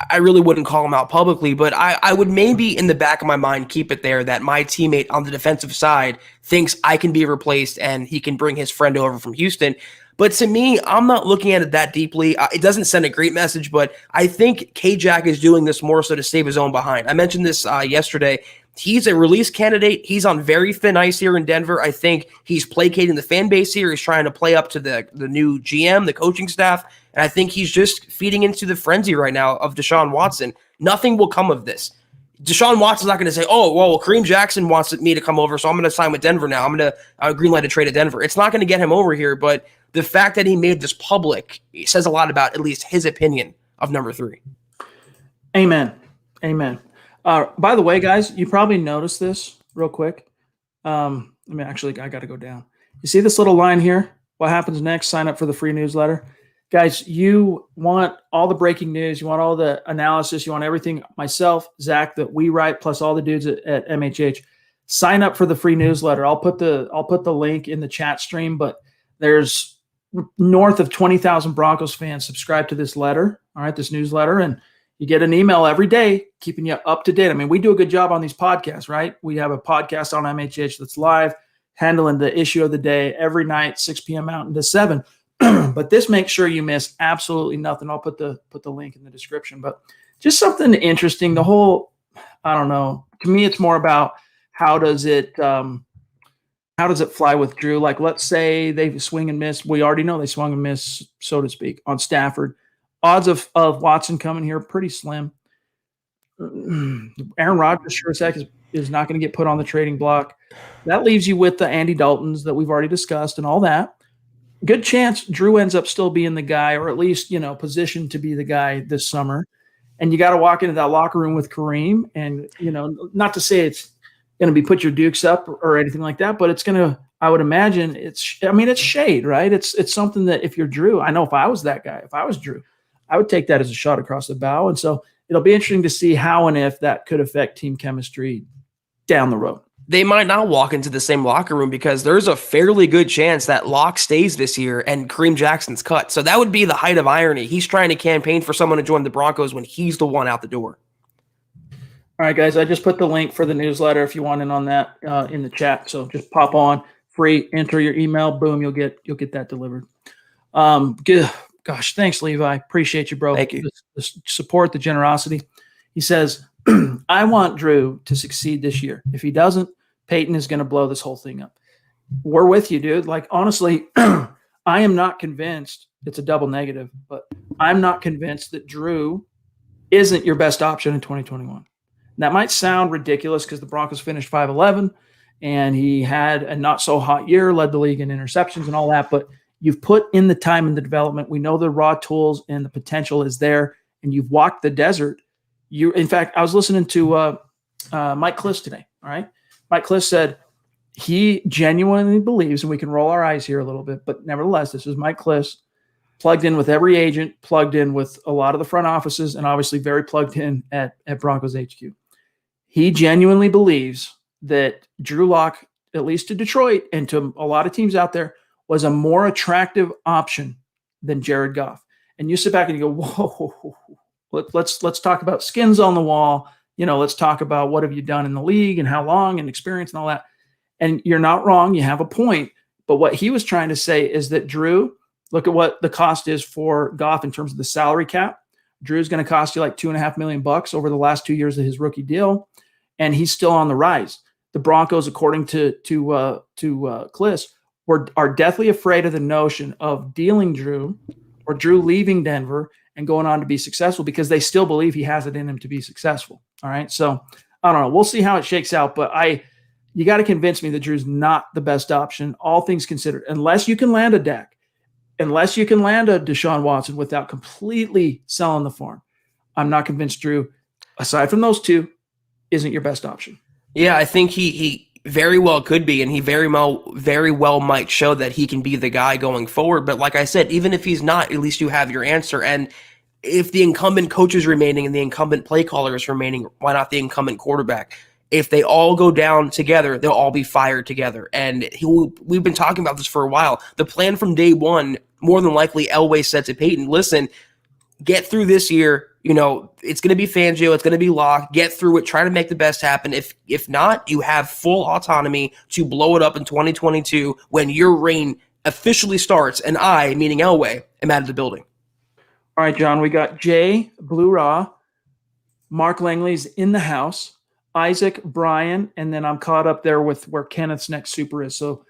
I really wouldn't call him out publicly, but I would maybe in the back of my mind keep it there that my teammate on the defensive side thinks I can be replaced and he can bring his friend over from Houston. But to me, I'm not looking at it that deeply. It doesn't send a great message, but I think K-Jack is doing this more so to save his own behind. I mentioned this yesterday. He's a release candidate. He's on very thin ice here in Denver. I think he's placating the fan base here. He's trying to play up to the new GM, the coaching staff. And I think he's just feeding into the frenzy right now of Deshaun Watson. Nothing will come of this. Deshaun Watson's not going to say, oh, well, Kareem Jackson wants me to come over, so I'm going to sign with Denver now. I'm going to greenlight a trade at Denver. It's not going to get him over here, but the fact that he made this public says a lot about at least his opinion of number 3. Amen. By the way, guys, you probably noticed this real quick. I got to go down. You see this little line here? What happens next? Sign up for the free newsletter. Guys, you want all the breaking news. You want all the analysis. You want everything, myself, Zach, that we write, plus all the dudes at MHH. Sign up for the free newsletter. I'll put the link in the chat stream, but there's north of 20,000 Broncos fans subscribe to this letter, all right, this newsletter, and you get an email every day keeping you up to date. I mean, we do a good job on these podcasts, right? We have a podcast on MHH that's live, handling the issue of the day every night, 6 p.m. Mountain to 7. But this makes sure you miss absolutely nothing. I'll put the link in the description. But just something interesting. The whole, I don't know. To me, it's more about how does it how does it fly with Drew? Like, let's say they swing and miss. We already know they swung and miss, so to speak, on Stafford. Odds of Watson coming here pretty slim. Aaron Rodgers, sure as heck, is not going to get put on the trading block. That leaves you with the Andy Daltons that we've already discussed and all that. Good chance Drew ends up still being the guy, or at least, positioned to be the guy this summer. And you got to walk into that locker room with Kareem. And, not to say it's going to be put your dukes up or anything like that, but it's going to, I would imagine it's shade, right? It's something that if you're Drew, I know if I was that guy, if I was Drew, I would take that as a shot across the bow. And so it'll be interesting to see how and if that could affect team chemistry down the road. They might not walk into the same locker room because there's a fairly good chance that Locke stays this year and Kareem Jackson's cut. So that would be the height of irony. He's trying to campaign for someone to join the Broncos when he's the one out the door. All right, guys, I just put the link for the newsletter if you want in on that in the chat. So just pop on, free, enter your email, boom, you'll get that delivered. Gosh, thanks, Levi. Appreciate you, bro. Thank you. The support, the generosity. He says, I want Drew to succeed this year. If he doesn't, Peyton is going to blow this whole thing up. We're with you, dude. Like, honestly, I am not convinced. It's a double negative, but I'm not convinced that Drew isn't your best option in 2021. And that might sound ridiculous because the Broncos finished 5-11 and he had a not so hot year, led the league in interceptions and all that, but you've put in the time in the development. We know the raw tools and the potential is there, and you've walked the desert. In fact, I was listening to Mike Kliss today. All right. Mike Kliss said he genuinely believes, and we can roll our eyes here a little bit, but nevertheless, this is Mike Kliss, plugged in with every agent, plugged in with a lot of the front offices, and obviously very plugged in at Broncos HQ. He genuinely believes that Drew Lock, at least to Detroit and to a lot of teams out there, was a more attractive option than Jared Goff. And you sit back and you go, whoa, let's talk about skins on the wall. Let's talk about what have you done in the league and how long and experience and all that. And you're not wrong. You have a point. But what he was trying to say is that Drew, look at what the cost is for Goff in terms of the salary cap. Drew's going to cost you like $2.5 million over the last 2 years of his rookie deal. And he's still on the rise. The Broncos, according to Kliss, are deathly afraid of the notion of dealing Drew or Drew leaving Denver and going on to be successful because they still believe he has it in him to be successful. All right. So I don't know. We'll see how it shakes out, but you got to convince me that Drew's not the best option, all things considered, unless you can land a Dak, unless you can land a Deshaun Watson without completely selling the farm. I'm not convinced Drew, aside from those two, isn't your best option. Yeah, I think he very well could be, and he very well might show that he can be the guy going forward. But like I said, even if he's not, at least you have your answer. And if the incumbent coach is remaining and the incumbent play caller is remaining, why not the incumbent quarterback? If they all go down together, they'll all be fired together. And we've been talking about this for a while. The plan from day one, more than likely, Elway said to Peyton, listen, get through this year. It's going to be Fangio. It's going to be Locke. Get through it. Try to make the best happen. If not, you have full autonomy to blow it up in 2022 when your reign officially starts. And I, meaning Elway, am out of the building. All right, John, we got Jay, Blue Raw, Mark Langley's in the house, Isaac, Brian, and then I'm caught up there with where Kenneth's next super is. So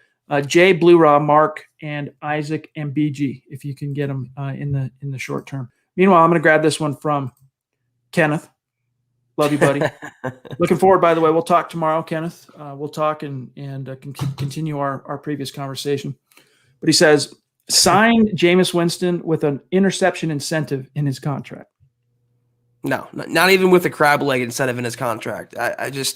Jay, Blue Raw, Mark, and Isaac, and BG, if you can get them in the short term. Meanwhile, I'm going to grab this one from Kenneth. Love you, buddy. Looking forward, by the way. We'll talk tomorrow, Kenneth. We'll talk and continue our previous conversation. But he says, sign Jameis Winston with an interception incentive in his contract. No, not even with a crab leg incentive in his contract.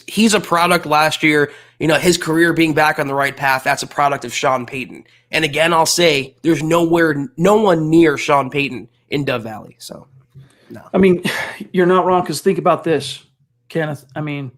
He's a product last year, his career being back on the right path. That's a product of Sean Payton. And again, I'll say there's no one near Sean Payton in Dove Valley. So, no. I mean, you're not wrong because think about this, Kenneth. I mean,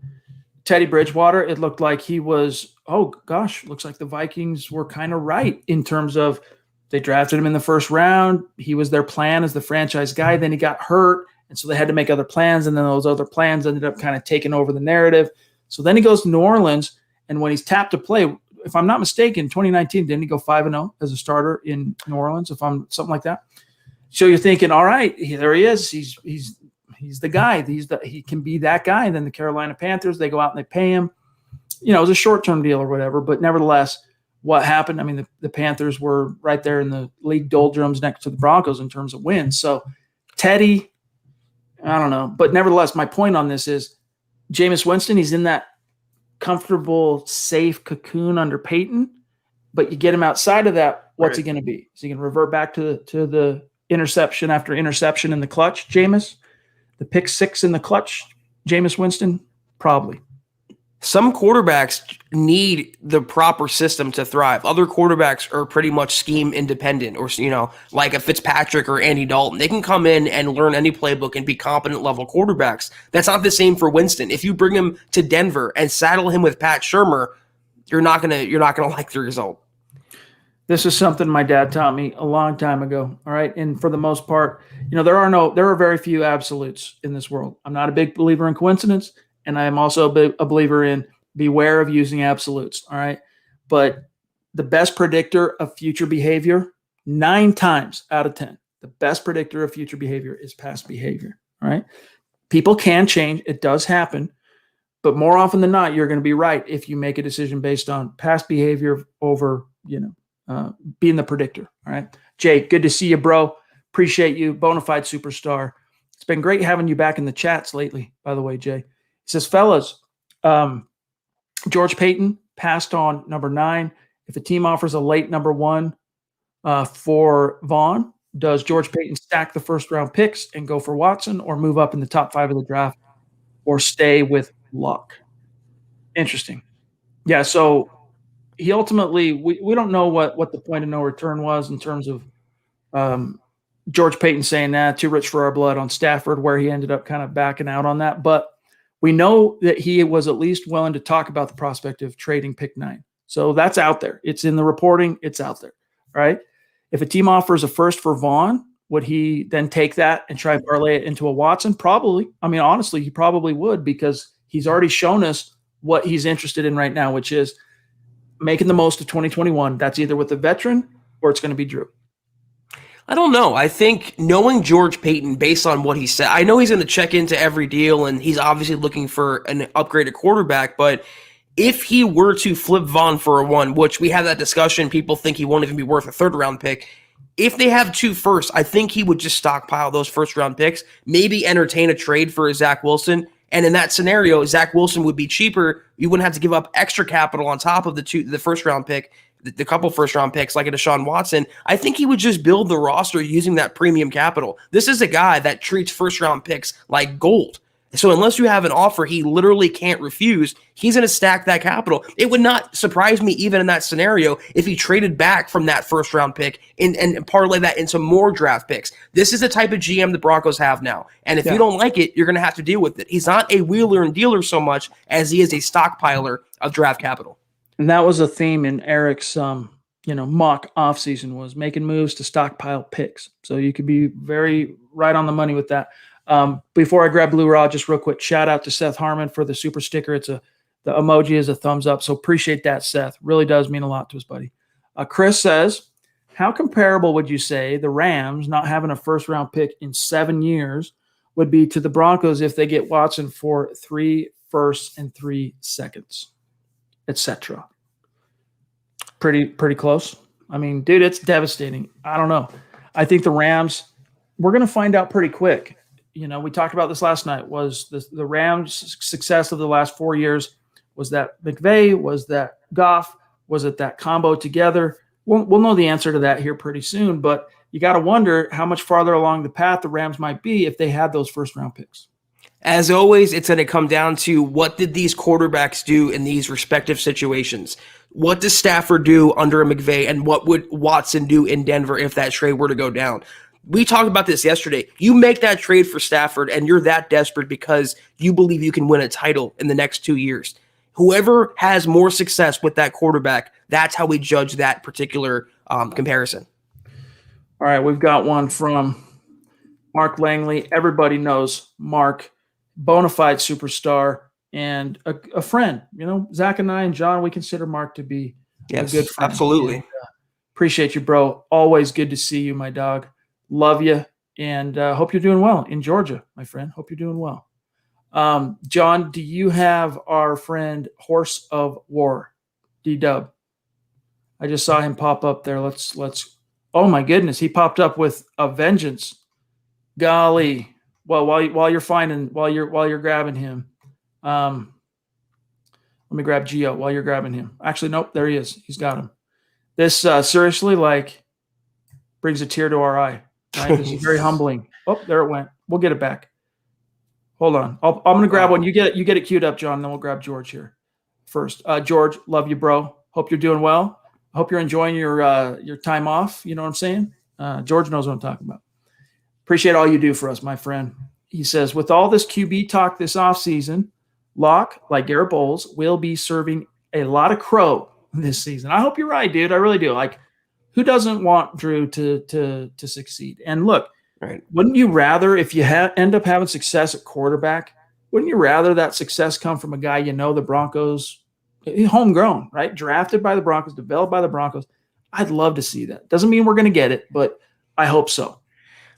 Teddy Bridgewater, it looked like he was, looks like the Vikings were kind of right in terms of they drafted him in the first round. He was their plan as the franchise guy. Then he got hurt. And so they had to make other plans, and then those other plans ended up kind of taking over the narrative. So then he goes to New Orleans, and when he's tapped to play, if I'm not mistaken, 2019, didn't he go 5-0 as a starter in New Orleans, something like that? So you're thinking, all right, there he is. He's the guy. He can be that guy. And then the Carolina Panthers, they go out and they pay him. it was a short-term deal or whatever, but nevertheless, what happened? I mean, the Panthers were right there in the league doldrums next to the Broncos in terms of wins. So Teddy, I don't know. But nevertheless, my point on this is Jameis Winston, he's in that comfortable, safe cocoon under Peyton, but you get him outside of that, what's he going to be? Is he going to revert back to the interception after interception in the clutch, Jameis? The pick six in the clutch, Jameis Winston? Probably. Some quarterbacks need the proper system to thrive. Other quarterbacks are pretty much scheme independent, or like a Fitzpatrick or Andy Dalton. They can come in and learn any playbook and be competent level quarterbacks. That's not the same for Winston. If you bring him to Denver and saddle him with Pat Shurmur, you're not gonna like the result. This is something my dad taught me a long time ago. All right, and for the most part, there are very few absolutes in this world. I'm not a big believer in coincidence. And I am also a believer in beware of using absolutes, all right? But the best predictor of future behavior, 9 times out of 10, the best predictor of future behavior is past behavior, all right? People can change. It does happen. But more often than not, you're going to be right if you make a decision based on past behavior over, being the predictor, all right? Jay, good to see you, bro. Appreciate you. Bonafide superstar. It's been great having you back in the chats lately, by the way, Jay. He says, fellas, George Payton passed on number 9. If a team offers a late number 1 for Vaughn, does George Payton stack the first-round picks and go for Watson, or move up in the top 5 of the draft, or stay with Luck? Interesting. Yeah, so he ultimately we don't know what the point of no return was in terms of George Payton saying that, too rich for our blood on Stafford, where he ended up kind of backing out on that. But we know that he was at least willing to talk about the prospect of trading pick 9. So that's out there. It's in the reporting. It's out there, right? If a team offers a first for Vaughn, would he then take that and try and parlay it into a Watson? Probably. I mean, honestly, he probably would, because he's already shown us what he's interested in right now, which is making the most of 2021. That's either with a veteran or it's going to be Drew. I don't know. I think knowing George Payton, based on what he said, I know he's going to check into every deal, and he's obviously looking for an upgraded quarterback, but if he were to flip Vaughn for a 1, which we had that discussion, people think he won't even be worth a 3rd-round pick. If they have 2 firsts, I think he would just stockpile those first-round picks, maybe entertain a trade for Zach Wilson, and in that scenario, Zach Wilson would be cheaper. You wouldn't have to give up extra capital on top of the first-round pick, the couple first-round picks like a Deshaun Watson. I think he would just build the roster using that premium capital. This is a guy that treats first-round picks like gold. So unless you have an offer he literally can't refuse, he's going to stack that capital. It would not surprise me, even in that scenario, if he traded back from that first-round pick and parlay that into more draft picks. This is the type of GM the Broncos have now. And if you don't like it, you're going to have to deal with it. He's not a wheeler and dealer so much as he is a stockpiler of draft capital. And that was a theme in Eric's mock offseason, was making moves to stockpile picks. So you could be very right on the money with that. Before I grab Blue Raw, just real quick, shout out to Seth Harmon for the super sticker. The emoji is a thumbs up. So appreciate that, Seth. Really does mean a lot to us, buddy. Chris says, how comparable would you say the Rams not having a first-round pick in 7 years would be to the Broncos if they get Watson for 3 firsts and 3 seconds, etc.? Pretty close. I mean, dude, it's devastating. I don't know. I think the Rams, we're going to find out pretty quick. We talked about this last night. Was the Rams' success of the last 4 years, was that McVay? Was that Goff? Was it that combo together? We'll know the answer to that here pretty soon, but you got to wonder how much farther along the path the Rams might be if they had those first-round picks. As always, it's going to come down to what did these quarterbacks do in these respective situations? What does Stafford do under a McVay, and what would Watson do in Denver if that trade were to go down? We talked about this yesterday. You make that trade for Stafford, and you're that desperate because you believe you can win a title in the next 2 years. Whoever has more success with that quarterback, that's how we judge that particular comparison. All right, we've got one from Mark Langley. Everybody knows Mark, bona fide superstar and a friend. Zach and I and John, we consider Mark to be a good friend. Absolutely. And, appreciate you, bro. Always good to see you, my dog. Love you, and hope you're doing well in Georgia, my friend. Hope you're doing well. John, do you have our friend Horse of War, D-Dub? I just saw him pop up there. Let's. Oh my goodness, he popped up with a vengeance. Golly. Well, while you're grabbing him, let me grab Gio while you're grabbing him. Actually, nope, there he is. He's got him. This seriously brings a tear to our eye. Right? This is very humbling. Oh, there it went. We'll get it back. Hold on. I'm going to grab one. You get it queued up, John. Then we'll grab George here first. George, love you, bro. Hope you're doing well. Hope you're enjoying your time off. You know what I'm saying? George knows what I'm talking about. Appreciate all you do for us, my friend. He says, with all this QB talk this offseason, Locke, like Garrett Bowles, will be serving a lot of crow this season. I hope you're right, dude. I really do. Who doesn't want Drew to succeed? And look, right. Wouldn't you rather, if you end up having success at quarterback, wouldn't you rather that success come from a guy the Broncos, homegrown, right? Drafted by the Broncos, developed by the Broncos. I'd love to see that. Doesn't mean we're going to get it, but I hope so.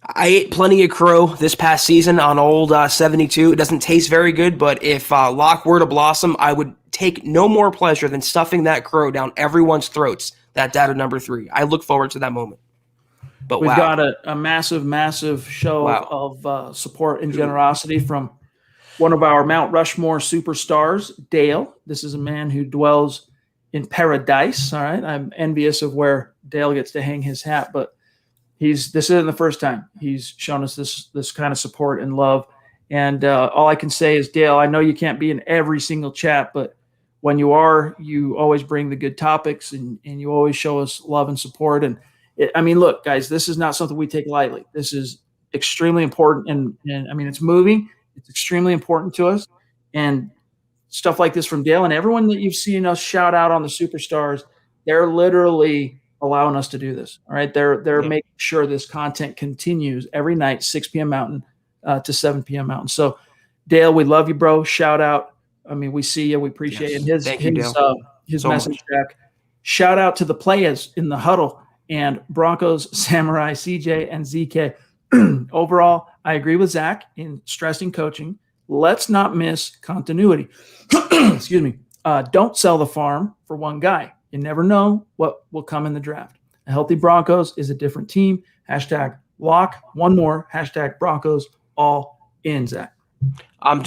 I ate plenty of crow this past season on old 72. It doesn't taste very good, but if Locke were to blossom, I would take no more pleasure than stuffing that crow down everyone's throats. That data number 3. I look forward to that moment. But we've got a massive, massive show of support and generosity from one of our Mount Rushmore superstars, Dale. This is a man who dwells in paradise. All right. I'm envious of where Dale gets to hang his hat, but this isn't the first time he's shown us this kind of support and love. And all I can say is, Dale, I know you can't be in every single chat, but when you are, you always bring the good topics and you always show us love and support. And look, guys, this is not something we take lightly. This is extremely important. And I mean, it's moving. It's extremely important to us. And stuff like this from Dale and everyone that you've seen us shout out on the superstars, they're literally allowing us to do this. All right. They're making sure this content continues every night, 6 p.m. Mountain to 7 p.m. Mountain. So Dale, we love you, bro. Shout out. I mean, we see you. We appreciate it. His message back. Shout out to the players in the huddle and Broncos, Samurai, CJ, and ZK. Overall, I agree with Zach in stressing coaching. Let's not miss continuity. Excuse me. Don't sell the farm for one guy. You never know what will come in the draft. A healthy Broncos is a different team. Hashtag Lock. One more. Hashtag Broncos all in, Zach. I'm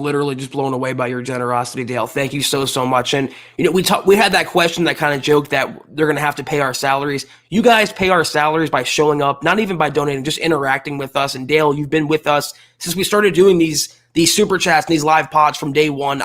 literally just blown away by your generosity, Dale. Thank you so much. And we had that question, that kind of joke that they're going to have to pay our salaries. You guys pay our salaries by showing up, not even by donating, just interacting with us. And Dale, you've been with us since we started doing these super chats and these live pods from day one.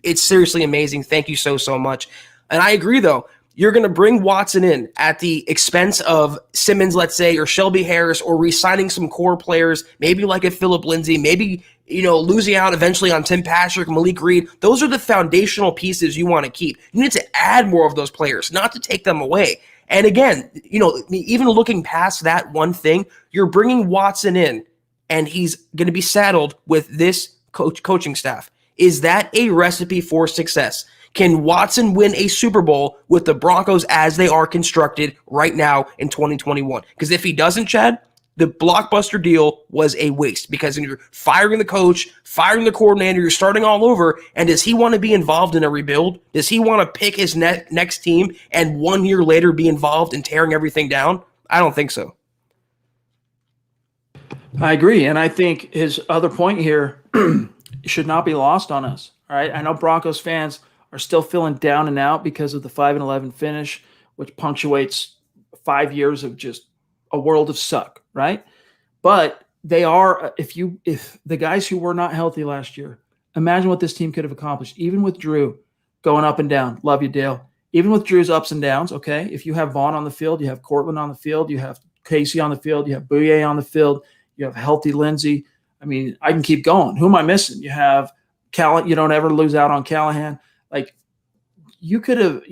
It's seriously amazing. Thank you so much. And I agree, though. You're going to bring Watson in at the expense of Simmons, let's say, or Shelby Harris, or re-signing some core players, maybe like a Phillip Lindsay, maybe, losing out eventually on Tim Patrick, Malik Reed. Those are the foundational pieces you want to keep. You need to add more of those players, not to take them away. And again, even looking past that one thing, you're bringing Watson in, and he's going to be saddled with this coaching staff. Is that a recipe for success? Can Watson win a Super Bowl with the Broncos as they are constructed right now in 2021? Because if he doesn't, Chad, the blockbuster deal was a waste, because you're firing the coach, firing the coordinator, you're starting all over. And does he want to be involved in a rebuild? Does he want to pick his next team and 1 year later be involved in tearing everything down? I don't think so. I agree. And I think his other point here should not be lost on us. All right. I know Broncos fans are still feeling down and out because of the 5-11 finish, which punctuates 5 years of just a world of suck, right? But they are, if the guys who were not healthy last year, imagine what this team could have accomplished, even with Drew going up and down. Love you, Dale. Even with Drew's ups and downs, okay? If you have Vaughn on the field, you have Cortland on the field, you have Casey on the field, you have Bouye on the field, you have healthy Lindsey. I mean, I can keep going. Who am I missing? You have you don't ever lose out on Callahan. Like, you could have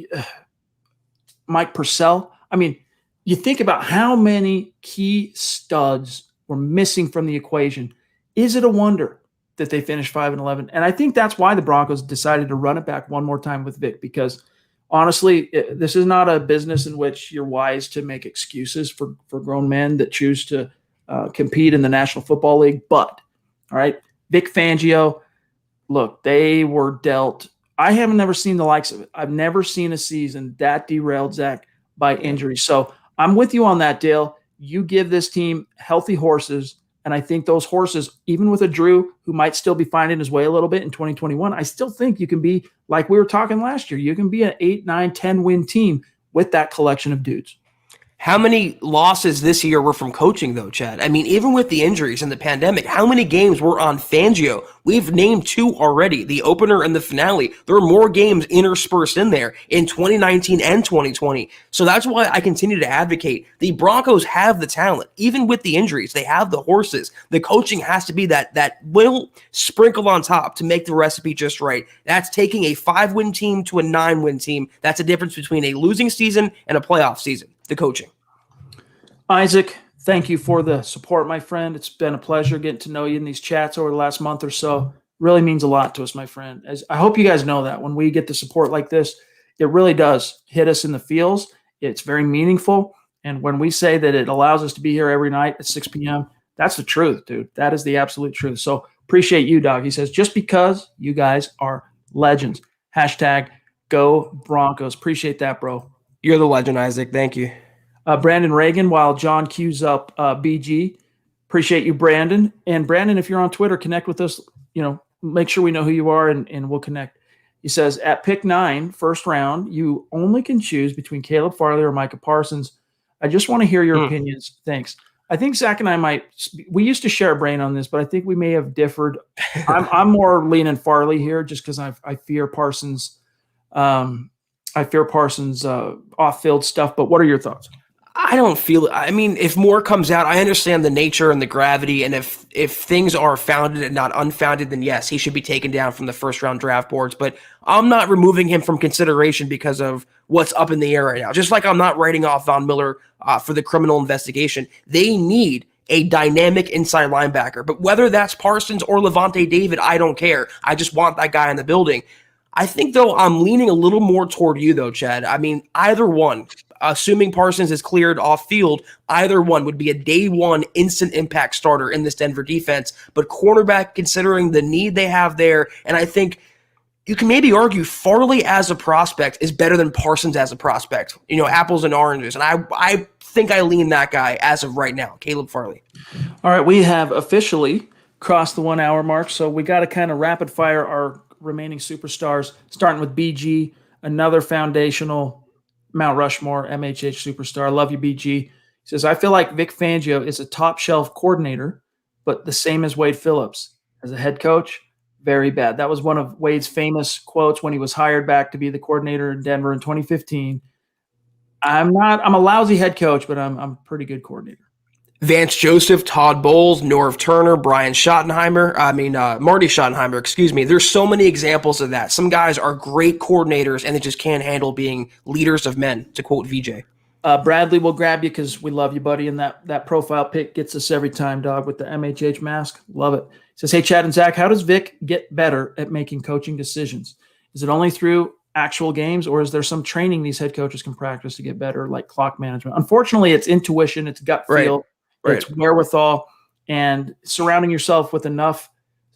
Mike Purcell. I mean, you think about how many key studs were missing from the equation. Is it a wonder that they finished 5-11? And I think that's why the Broncos decided to run it back one more time with Vic, because honestly, this is not a business in which you're wise to make excuses for grown men that choose to compete in the National Football League. But, all right, Vic Fangio, look, they were dealt. I haven't never seen the likes of it. I've never seen a season that derailed, Zach, by injury. So I'm with you on that, Dale. You give this team healthy horses, and I think those horses, even with a Drew who might still be finding his way a little bit in 2021, I still think you can be, like we were talking last year, you can be an 8, 9, 10 win team with that collection of dudes. How many losses this year were from coaching, though, Chad? I mean, even with the injuries and the pandemic, how many games were on Fangio? We've named 2 already, the opener and the finale. There are more games interspersed in there in 2019 and 2020. So that's why I continue to advocate. The Broncos have the talent. Even with the injuries, they have the horses. The coaching has to be that little sprinkle on top to make the recipe just right. That's taking a 5-win team to a 9-win team. That's a difference between a losing season and a playoff season. The coaching. Isaac, thank you for the support, my friend. It's been a pleasure getting to know you in these chats over the last month or so. Really means a lot to us, my friend. As I hope you guys know that when we get the support like this, it really does hit us in the feels. It's very meaningful. And when we say that it allows us to be here every night at 6 p.m., that's the truth, dude. That is the absolute truth. So appreciate you, dog. He says, just because you guys are legends. Hashtag go Broncos. Appreciate that, bro. You're the legend, Isaac. Thank you. Brandon Reagan, while John queues up BG. Appreciate you, Brandon. And Brandon, if you're on Twitter, connect with us. Make sure we know who you are and we'll connect. He says, at pick 9, first round, you only can choose between Caleb Farley or Micah Parsons. I just want to hear your opinions. Thanks. I think Zach and I we used to share a brain on this, but I think we may have differed. I'm more leaning Farley here just because I fear Parsons. Off-field stuff, but what are your thoughts? I don't feel it. I mean, if more comes out, I understand the nature and the gravity, and if things are founded and not unfounded, then yes, he should be taken down from the first-round draft boards, but I'm not removing him from consideration because of what's up in the air right now. Just like I'm not writing off Von Miller for the criminal investigation. They need a dynamic inside linebacker, but whether that's Parsons or Levante David, I don't care. I just want that guy in the building. I think, though, I'm leaning a little more toward you, though, Chad. I mean, either one, assuming Parsons is cleared off field, either one would be a day one instant impact starter in this Denver defense. But cornerback, considering the need they have there, and I think you can maybe argue Farley as a prospect is better than Parsons as a prospect. Apples and oranges. And I think I lean that guy as of right now, Caleb Farley. All right, we have officially crossed the 1 hour mark, so we got to kind of rapid fire our remaining superstars, starting with BG, another foundational Mount Rushmore MHH superstar. I love you, BG. He says, I feel like Vic Fangio is a top shelf coordinator, but the same as Wade Phillips. As a head coach, very bad. That was one of Wade's famous quotes when he was hired back to be the coordinator in Denver in 2015. I'm a lousy head coach, but I'm a pretty good coordinator. Vance Joseph, Todd Bowles, Norv Turner, Marty Schottenheimer, excuse me. There's so many examples of that. Some guys are great coordinators and they just can't handle being leaders of men, to quote VJ. Bradley will grab you because we love you, buddy, and that profile pic gets us every time, dog, with the MHH mask. Love it. He says, hey, Chad and Zach, how does Vic get better at making coaching decisions? Is it only through actual games, or is there some training these head coaches can practice to get better, like clock management? Unfortunately, it's intuition, it's gut feel. Right. It's wherewithal and surrounding yourself with enough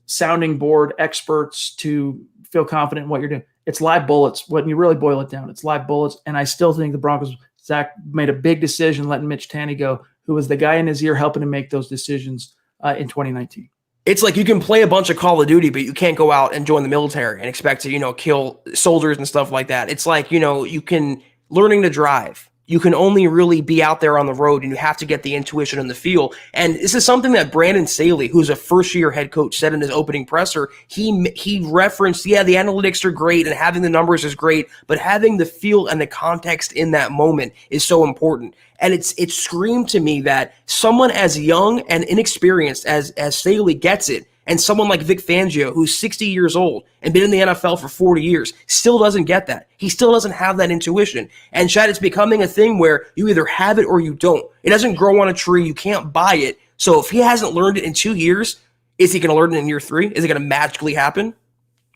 sounding board experts to feel confident in what you're doing. It's live bullets. When you really boil it down, it's live bullets. And I still think the Broncos, Zach made a big decision letting Mitch Tanny go, who was the guy in his ear helping him make those decisions in 2019. It's like you can play a bunch of Call of Duty, but you can't go out and join the military and expect to, kill soldiers and stuff like that. It's like, you can learning to drive. You can only really be out there on the road, and you have to get the intuition and the feel. And this is something that Brandon Staley, who's a first-year head coach, said in his opening presser. He referenced, the analytics are great and having the numbers is great, but having the feel and the context in that moment is so important. And it screamed to me that someone as young and inexperienced as Staley gets it, and someone like Vic Fangio, who's 60 years old and been in the NFL for 40 years, still doesn't get that. He still doesn't have that intuition. And Chad, it's becoming a thing where you either have it or you don't. It doesn't grow on a tree. You can't buy it. So if he hasn't learned it in 2 years, is he going to learn it in year 3? Is it going to magically happen?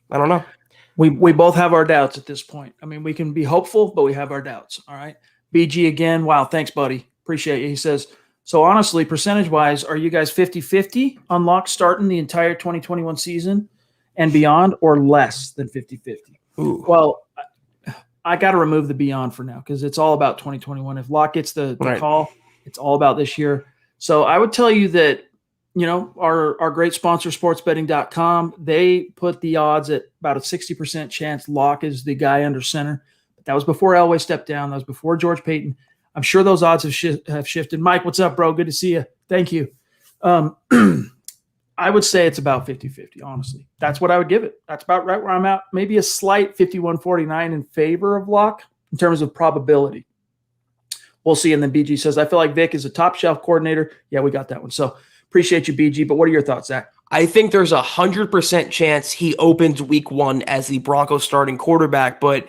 I don't know. We both have our doubts at this point. I mean, we can be hopeful, but we have our doubts. All right. BG again. Wow. Thanks, buddy. Appreciate you. He says, So honestly, percentage-wise, are you guys 50-50 on Lock starting the entire 2021 season and beyond, or less than 50-50? Ooh. Well, I got to remove the beyond for now because it's all about 2021. If Lock gets the Right. call, it's all about this year. So I would tell you that, our great sponsor, sportsbetting.com, they put the odds at about a 60% chance Lock is the guy under center. But that was before Elway stepped down. That was before George Payton. I'm sure those odds have shifted. Mike, what's up, bro? Good to see you. Thank you. I would say it's about 50-50, honestly. That's what I would give it. That's about right where I'm at. Maybe a slight 51-49 in favor of Lock in terms of probability. We'll see. And then BG says, I feel like Vic is a top shelf coordinator. Yeah, we got that one. So appreciate you, BG. But what are your thoughts, Zach? I think there's 100% chance he opens week 1 as the Broncos starting quarterback, but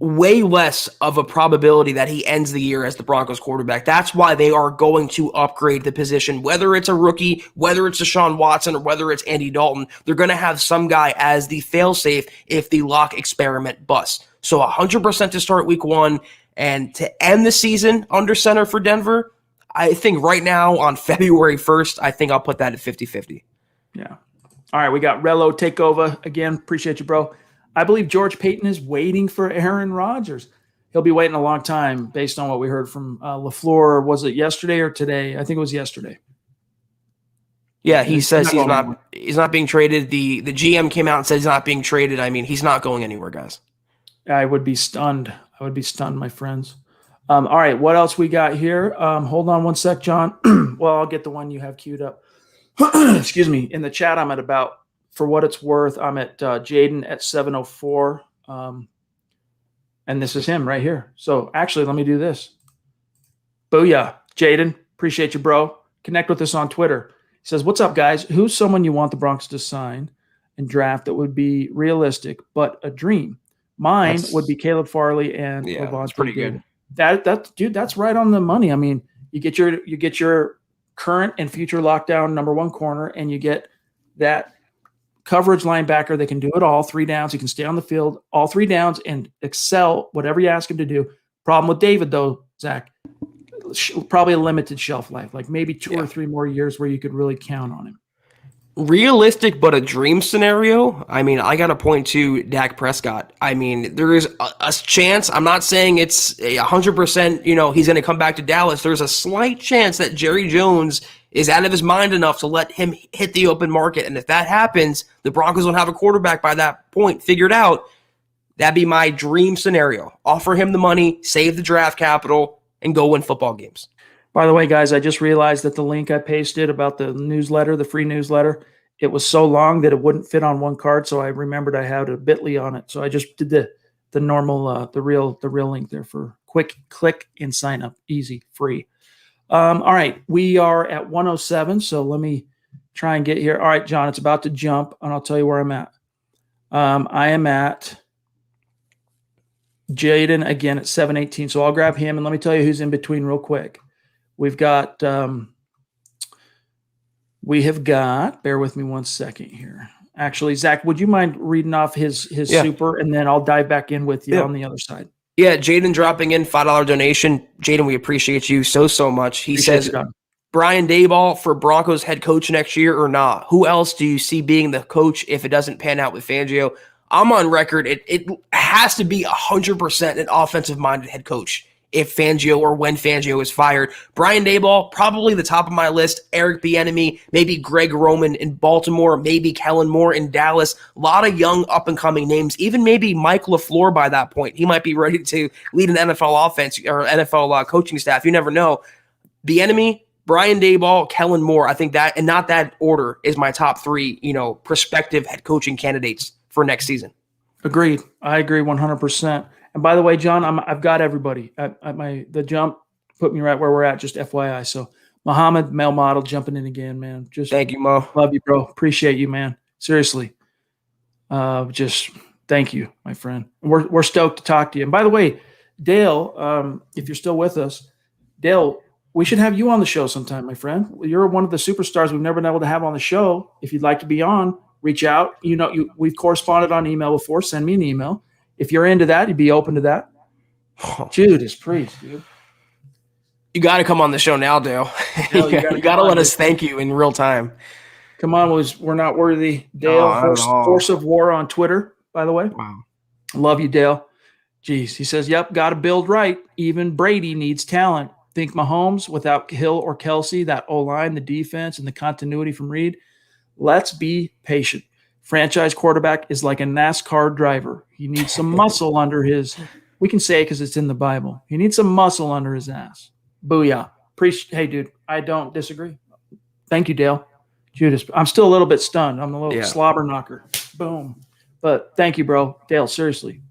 way less of a probability that he ends the year as the Broncos quarterback. That's why they are going to upgrade the position, whether it's a rookie, whether it's Deshaun Watson, or whether it's Andy Dalton. They're going to have some guy as the fail-safe if the Lock experiment busts. So 100% to start week 1 and to end the season under center for Denver. I think right now on February 1st, I think I'll put that at 50-50. Yeah. All right, we got Rello Takeover. Again, appreciate you, bro. I believe George Payton is waiting for Aaron Rodgers. He'll be waiting a long time based on what we heard from LaFleur. Was it yesterday or today? I think it was yesterday. Yeah, he says he's not being traded. The GM came out and said he's not being traded. I mean, he's not going anywhere, guys. I would be stunned. My friends. All right, what else we got here? Hold on one sec, John. Well, I'll get the one you have queued up. Excuse me. In the chat, I'm at about, for what it's worth, I'm at Jaden at 704. And this is him right here. So actually, let me do this. Booyah. Jaden, appreciate you, bro. Connect with us on Twitter. He says, what's up, guys? Who's someone you want the Broncos to sign and draft that would be realistic but a dream? Mine would be Caleb Farley and Levante. That's pretty good. Dude, that's right on the money. I mean, you get your current and future lockdown number 1 corner, and you get that coverage linebacker that can do it all 3 downs. He can stay on the field all 3 downs and excel whatever you ask him to do. Problem with David, though, Zach, probably a limited shelf life, like maybe 2 or 3 more years where you could really count on him. Realistic, but a dream scenario. I mean, I got to point to Dak Prescott. I mean, there is a chance. I'm not saying it's 100%, he's going to come back to Dallas. There's a slight chance that Jerry Jones is out of his mind enough to let him hit the open market. And if that happens, the Broncos don't have a quarterback by that point figured out. That'd be my dream scenario. Offer him the money, save the draft capital, and go win football games. By the way, guys, I just realized that the link I pasted about the newsletter, the free newsletter, it was so long that it wouldn't fit on one card. So I remembered I had a bit.ly on it. So I just did the normal, the real link there for quick click and sign up. Easy, free. All right. We are at 107. So let me try and get here. All right, John, it's about to jump, and I'll tell you where I'm at. I am at Jaden again at 718. So I'll grab him, and let me tell you who's in between real quick. We have got, bear with me one second here. Actually, Zach, would you mind reading off his super, and then I'll dive back in with you on the other side. Yeah, Jaden dropping in $5 donation. Jaden, we appreciate you so much. He says, Brian Daboll for Broncos head coach next year or not? Who else do you see being the coach if it doesn't pan out with Fangio? I'm on record. It has to be 100% an offensive-minded head coach if Fangio or when Fangio is fired. Brian Daboll, probably the top of my list. Eric Bieniemy, maybe Greg Roman in Baltimore, maybe Kellen Moore in Dallas. A lot of young up-and-coming names. Even maybe Mike LaFleur by that point. He might be ready to lead an NFL offense or NFL coaching staff. You never know. Bieniemy, Brian Daboll, Kellen Moore. I think that, and not that order, is my top 3, prospective head coaching candidates for next season. Agreed. I agree 100%. And by the way, John, I've got everybody. The jump put me right where we're at, just FYI. So Muhammad, male model, jumping in again, man. Just thank you, Mo. Love you, bro. Appreciate you, man. Seriously. Just thank you, my friend. We're stoked to talk to you. And by the way, Dale, if you're still with us, Dale, we should have you on the show sometime, my friend. You're one of the superstars we've never been able to have on the show. If you'd like to be on, reach out. We've corresponded on email before. Send me an email. If you're into that, you'd be open to that. Judas Priest, dude. You got to come on the show now, Dale. Dale, You come got to on, let dude. us thank you in real time. Come on, we're not worthy. Dale, No, not at all. Force of War on Twitter, by the way. Wow. Love you, Dale. Jeez, he says, yep, got to build right. Even Brady needs talent. Think Mahomes without Hill or Kelsey, that O-line, the defense, and the continuity from Reed. Let's be patient. Franchise quarterback is like a NASCAR driver. He needs some muscle under his – we can say it because it's in the Bible. He needs some muscle under his ass. Booyah. Hey, dude, I don't disagree. Thank you, Dale. Judas, I'm still a little bit stunned. I'm a little slobber knocker. Boom. But thank you, bro. Dale, seriously.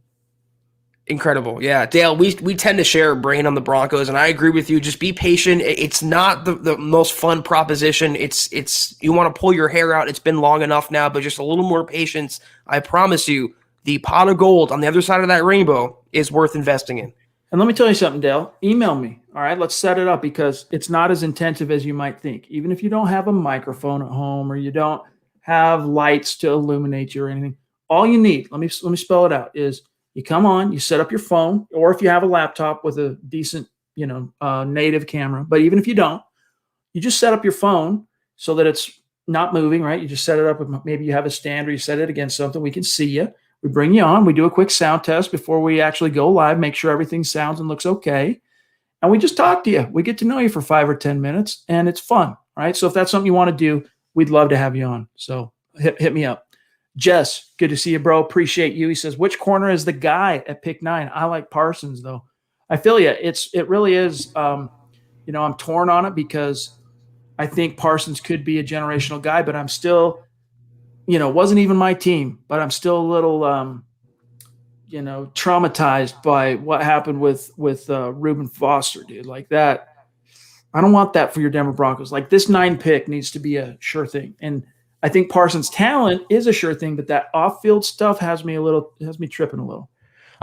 Incredible. Yeah. Dale, we tend to share a brain on the Broncos, and I agree with you. Just be patient. It's not the most fun proposition. It's you want to pull your hair out. It's been long enough now, but just a little more patience. I promise you, the pot of gold on the other side of that rainbow is worth investing in. And let me tell you something, Dale. Email me. All right, let's set it up because it's not as intensive as you might think. Even if you don't have a microphone at home or you don't have lights to illuminate you or anything, all you need, let me spell it out, is you come on, you set up your phone, or if you have a laptop with a decent, native camera, but even if you don't, you just set up your phone so that it's not moving, right? You just set it up. Maybe you have a stand or you set it against something. We can see you. We bring you on. We do a quick sound test before we actually go live, make sure everything sounds and looks okay. And we just talk to you. We get to know you for 5 or 10 minutes, and it's fun, right? So if that's something you want to do, we'd love to have you on. So hit me up. Jess, good to see you, bro. Appreciate you. He says, which corner is the guy at pick 9? I like Parsons, though. I feel you. It really is. I'm torn on it because I think Parsons could be a generational guy, but I'm still, wasn't even my team, but I'm still a little, traumatized by what happened with Reuben Foster, dude. Like that. I don't want that for your Denver Broncos. Like this 9 pick needs to be a sure thing. And I think Parsons' talent is a sure thing, but that off-field stuff has me tripping a little.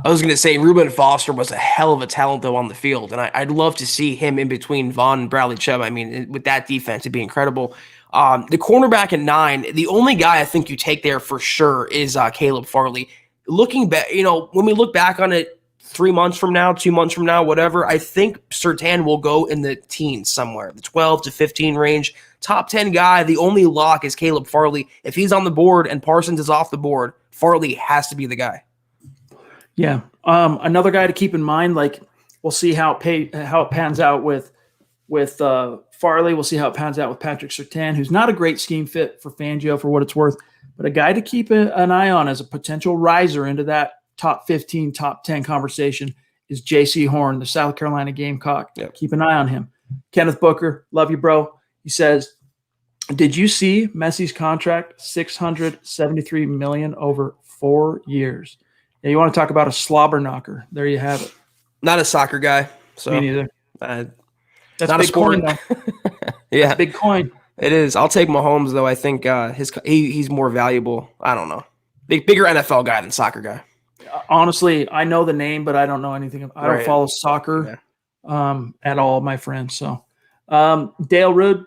I was going to say Reuben Foster was a hell of a talent, though, on the field, and I'd love to see him in between Vaughn and Bradley Chubb. I mean, with that defense, it'd be incredible. The cornerback at 9, the only guy I think you take there for sure is Caleb Farley. Looking back, when we look back on it 3 months from now, 2 months from now, whatever, I think Surtain will go in the teens somewhere, the 12 to 15 range. Top 10 guy, the only lock is Caleb Farley. If he's on the board and Parsons is off the board, Farley has to be the guy. Yeah. Another guy to keep in mind, like we'll see how it pans out with Farley. We'll see how it pans out with Patrick Surtain, who's not a great scheme fit for Fangio for what it's worth, but a guy to keep an eye on as a potential riser into that top 15, top 10 conversation is J.C. Horn, the South Carolina Gamecock. Yep. Keep an eye on him. Kenneth Booker, love you, bro. He says, did you see Messi's contract? $673 million over 4 years. Yeah, you want to talk about a slobber knocker? There you have it. Not a soccer guy. So me neither. That's not big a sport. coin, though. Yeah, that's big coin. It is. I'll take Mahomes, though. I think he's more valuable. I don't know. Bigger NFL guy than soccer guy. Honestly, I know the name, but I don't know anything. I don't follow soccer at all, my friend. So, Dale Rude,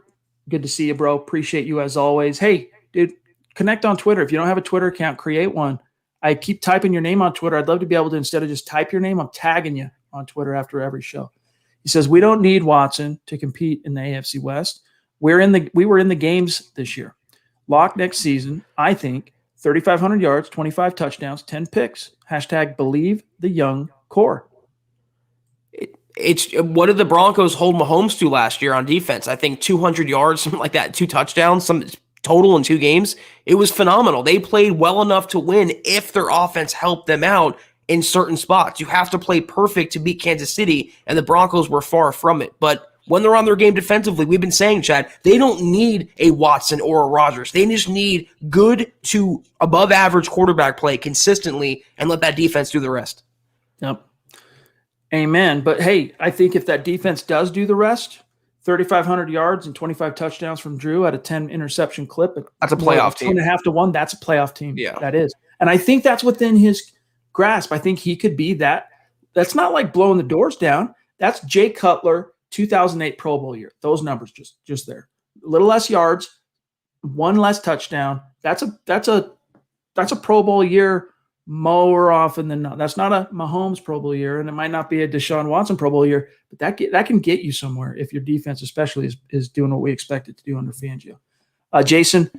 good to see you, bro. Appreciate you as always. Hey, dude, connect on Twitter. If you don't have a Twitter account, create one. I keep typing your name on Twitter. I'd love to be able to, instead of just type your name, I'm tagging you on Twitter after every show. He says, we don't need Watson to compete in the AFC West. We were in the games this year. Lock next season, I think, 3,500 yards, 25 touchdowns, 10 picks. # believe the young core. It's what did the Broncos hold Mahomes to last year on defense? I think 200 yards, something like that, 2 touchdowns, some total in 2 games. It was phenomenal. They played well enough to win if their offense helped them out in certain spots. You have to play perfect to beat Kansas City, and the Broncos were far from it. But when they're on their game defensively, we've been saying, Chad, they don't need a Watson or a Rodgers. They just need good to above average quarterback play consistently and let that defense do the rest. Yep. Amen. But hey, I think if that defense does do the rest, 3,500 yards and 25 touchdowns from Drew at a 10 interception clip. That's a playoff team. 2.5 to 1. That's a playoff team. Yeah. That is. And I think that's within his grasp. I think he could be that. That's not like blowing the doors down. That's Jay Cutler, 2008 Pro Bowl year. Those numbers just there. A little less yards, 1 less touchdown. That's a Pro Bowl year more often than not. That's not a Mahomes Pro Bowl year, and it might not be a Deshaun Watson Pro Bowl year, but that can get you somewhere if your defense especially is doing what we expect it to do under Fangio. Jason,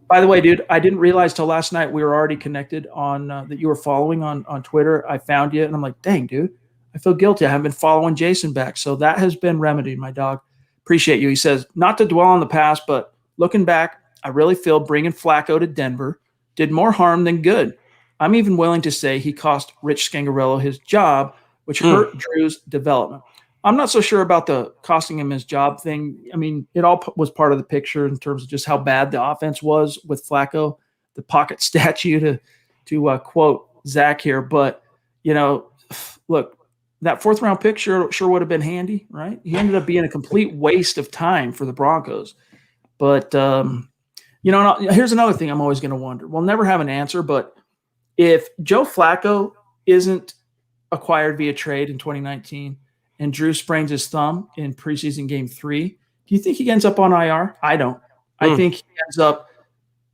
by the way, dude, I didn't realize till last night we were already connected on that you were following on Twitter. I found you, and I'm like, dang, dude, I feel guilty. I haven't been following Jason back. So that has been remedied, my dog. Appreciate you. He says, not to dwell on the past, but looking back, I really feel bringing Flacco to Denver did more harm than good. I'm even willing to say he cost Rich Scangarello his job, which hurt Drew's development. I'm not so sure about the costing him his job thing. I mean, it all was part of the picture in terms of just how bad the offense was with Flacco, the pocket statue to quote Zach here. But, look, that fourth round pick sure would have been handy, right? He ended up being a complete waste of time for the Broncos. But, here's another thing I'm always going to wonder. We'll never have an answer, but if Joe Flacco isn't acquired via trade in 2019 and Drew sprains his thumb in preseason game 3, do you think he ends up on IR? I don't. I think he ends up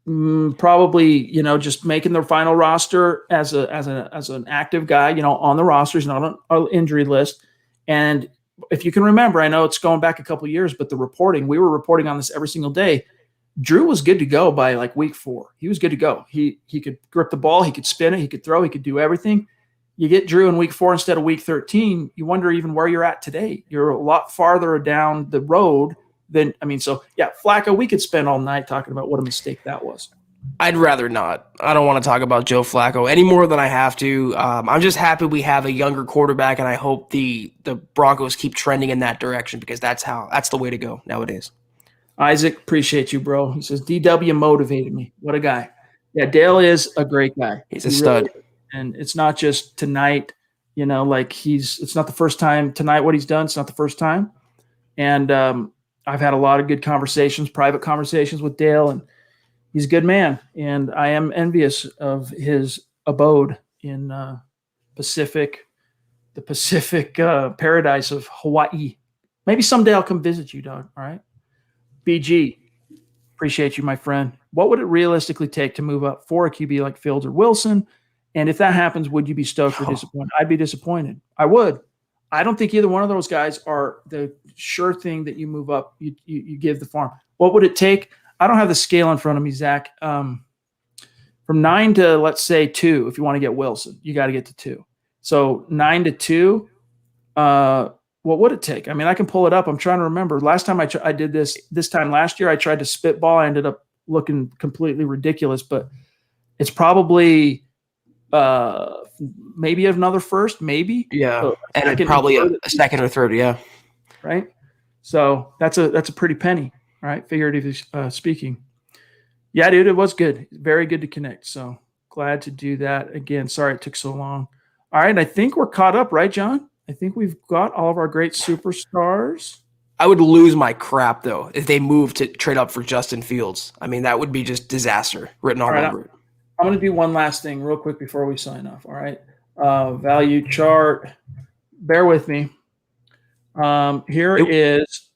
probably, just making the final roster as an active guy, on the roster. He's not on an injury list. And if you can remember, I know it's going back a couple of years, but we were reporting on this every single day. Drew was good to go by like week 4. He was good to go. He could grip the ball. He could spin it. He could throw. He could do everything. You get Drew in week 4 instead of week 13. You wonder even where you're at today. You're a lot farther down the road than – Flacco, we could spend all night talking about what a mistake that was. I'd rather not. I don't want to talk about Joe Flacco any more than I have to. I'm just happy we have a younger quarterback, and I hope the Broncos keep trending in that direction because that's the way to go nowadays. Isaac, appreciate you, bro. He says, DW motivated me. What a guy. Yeah, Dale is a great guy. He's a stud. Really, and it's not just tonight, it's not the first time tonight what he's done. It's not the first time. And I've had a lot of good conversations, private conversations with Dale, and he's a good man. And I am envious of his abode in the Pacific paradise of Hawaii. Maybe someday I'll come visit you, dog. All right. BG, appreciate you, my friend. What would it realistically take to move up for a QB like Fields or Wilson? And if that happens, would you be stoked or disappointed? I'd be disappointed. I would. I don't think either one of those guys are the sure thing that you move up, you give the farm. What would it take? I don't have the scale in front of me, Zach. From 9 to, let's say, 2, if you want to get Wilson, you got to get to 2. So 9 to 2, what would it take? I mean, I can pull it up. I'm trying to remember. Last time I did this time last year, I tried to spitball. I ended up looking completely ridiculous, but it's probably maybe another first, maybe. Yeah, so and probably a second or third, yeah. Right? So that's a pretty penny, right? Figuratively speaking. Yeah, dude, it was good. Very good to connect. So glad to do that again. Sorry it took so long. All right, I think we're caught up, right, John? I think we've got all of our great superstars. I would lose my crap, though, if they moved to trade up for Justin Fields. I mean, that would be just disaster written all over it. I'm going to do one last thing real quick before we sign off, all right? Value chart. Bear with me. Here is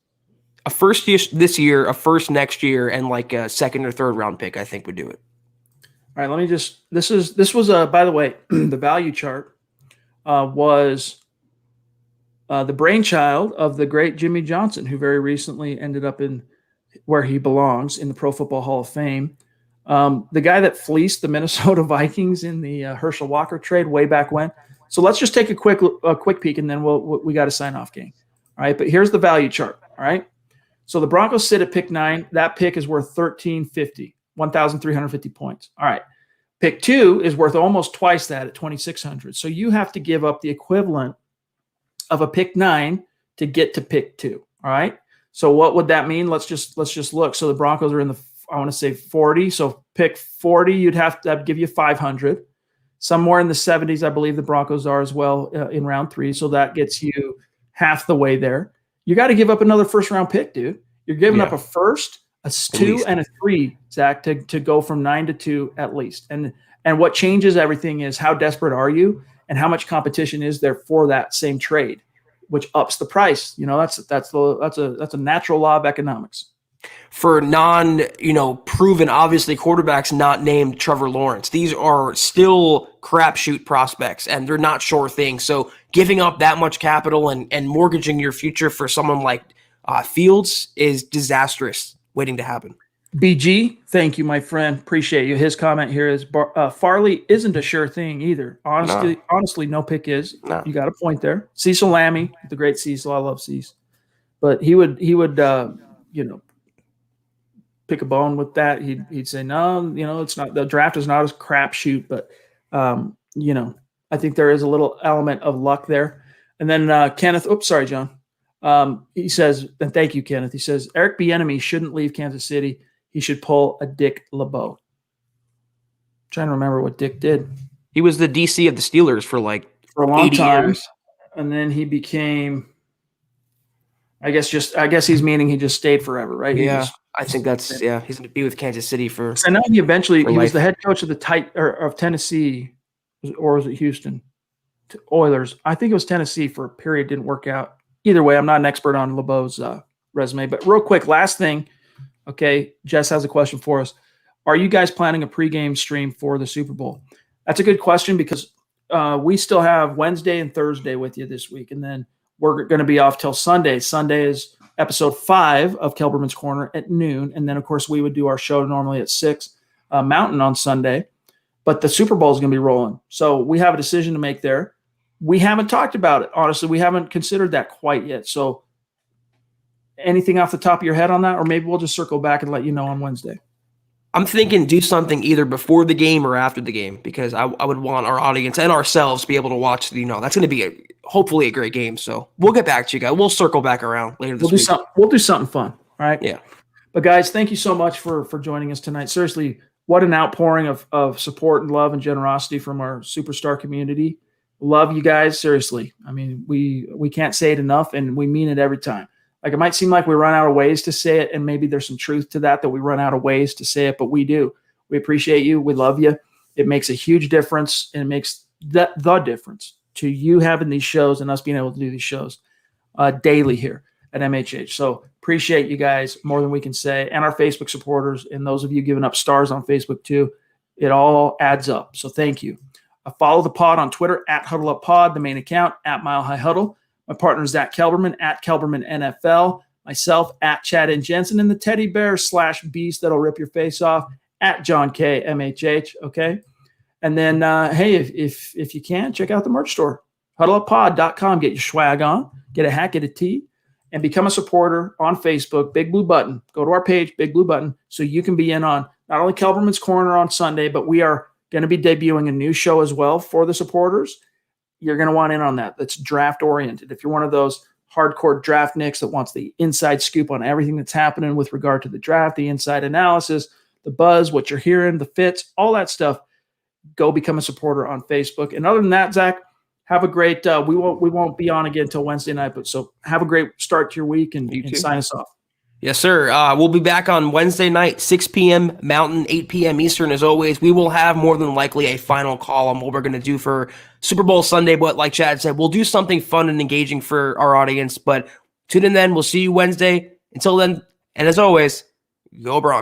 a first this year, a first next year, and like a second or third round pick, I think would do it. All right, let me just – this was, by the way, the value chart was – the brainchild of the great Jimmy Johnson, who very recently ended up in where he belongs in the Pro Football Hall of Fame. The guy that fleeced the Minnesota Vikings in the Herschel Walker trade way back when. So let's just take a quick peek, and then we got to sign off, gang. All right, but here's the value chart. All right, so the Broncos sit at pick 9. That pick is worth 1,350 points. All right, pick 2 is worth almost twice that at 2,600. So you have to give up the equivalent of a pick 9 to get to pick 2. All right. So what would that mean? Let's just look. So the Broncos are in the, I want to say 40. So pick 40, you'd have to give you 500. Somewhere in the 70s, I believe the Broncos are as well in round 3. So that gets you half the way there. You got to give up another first round pick, dude. You're giving up a first, a 2, and a 3, Zach, to go from 9 to 2 at least. And what changes everything is how desperate are you? And how much competition is there for that same trade, which ups the price. That's a natural law of economics. for proven, obviously, quarterbacks not named Trevor Lawrence. These are still crapshoot prospects, and they're not sure things. So giving up that much capital and mortgaging your future for someone like Fields is disastrous waiting to happen. BG, thank you, my friend. Appreciate you. His comment here is Farley isn't a sure thing either. Honestly, no pick is. No. You got a point there. Cecil Lammy, the great Cecil. I love Cecil. But he would pick a bone with that. He'd say, no, it's not, the draft is not a crapshoot, but I think there is a little element of luck there. And then Kenneth, oops, sorry, John. He says, and thank you, Kenneth. He says, Eric Bieniemy shouldn't leave Kansas City. He should pull a Dick LeBeau. Trying to remember what Dick did. He was the DC of the Steelers for a long 80 time. years. And then he became, I guess he's meaning he just stayed forever, right? Yeah. I think he's going to be with Kansas City for. I know he was the head coach of of Tennessee, or was it Houston? Oilers. I think it was Tennessee for a period. Didn't work out. Either way, I'm not an expert on LeBeau's resume. But real quick, last thing. Okay, Jess has a question for us. Are you guys planning a pregame stream for the Super Bowl? That's a good question because we still have Wednesday and Thursday with you this week, and then we're going to be off till Sunday. Sunday is episode 5 of Kelberman's Corner at noon, and then, of course, we would do our show normally at 6 Mountain on Sunday. But the Super Bowl is going to be rolling, so we have a decision to make there. We haven't talked about it. Honestly, we haven't considered that quite yet. So anything off the top of your head on that, or maybe we'll just circle back and let you know on Wednesday. I'm thinking do something either before the game or after the game because I would want our audience and ourselves to be able to watch. That's going to be hopefully a great game. So we'll get back to you guys. We'll circle back around later this week. We'll do something fun. All right. Yeah. But guys, thank you so much for joining us tonight. Seriously, what an outpouring of support and love and generosity from our superstar community. Love you guys. Seriously. I mean, we can't say it enough, and we mean it every time. Like, it might seem like we run out of ways to say it, and maybe there's some truth to that we run out of ways to say it, but we do. We appreciate you. We love you. It makes a huge difference, and it makes the difference to you having these shows and us being able to do these shows daily here at MHH. So appreciate you guys more than we can say, and our Facebook supporters, and those of you giving up stars on Facebook too. It all adds up. So thank you. Follow the pod on Twitter at HuddleUpPod, the main account at Mile High Huddle. My partner is Zach Kelberman at Kelberman NFL. Myself at Chad and Jensen, and the teddy bear / beast that'll rip your face off at John K MHH. Okay. And then, hey, if you can, check out the merch store, huddleuppod.com. Get your swag on, get a hat, get a tee, and become a supporter on Facebook. Big blue button. Go to our page, big blue button, so you can be in on not only Kelberman's Corner on Sunday, but we are going to be debuting a new show as well for the supporters. You're going to want in on that. That's draft oriented. If you're one of those hardcore draft nicks that wants the inside scoop on everything that's happening with regard to the draft, the inside analysis, the buzz, what you're hearing, the fits, all that stuff, go become a supporter on Facebook. And other than that, Zach, have a great, we won't be on again until Wednesday night, but so have a great start to your week and sign us off. Yes, sir. We'll be back on Wednesday night, 6 p.m. Mountain, 8 p.m. Eastern. As always, we will have more than likely a final call on what we're going to do for Super Bowl Sunday. But like Chad said, we'll do something fun and engaging for our audience. But tune in then. We'll see you Wednesday. Until then, and as always, go Broncos.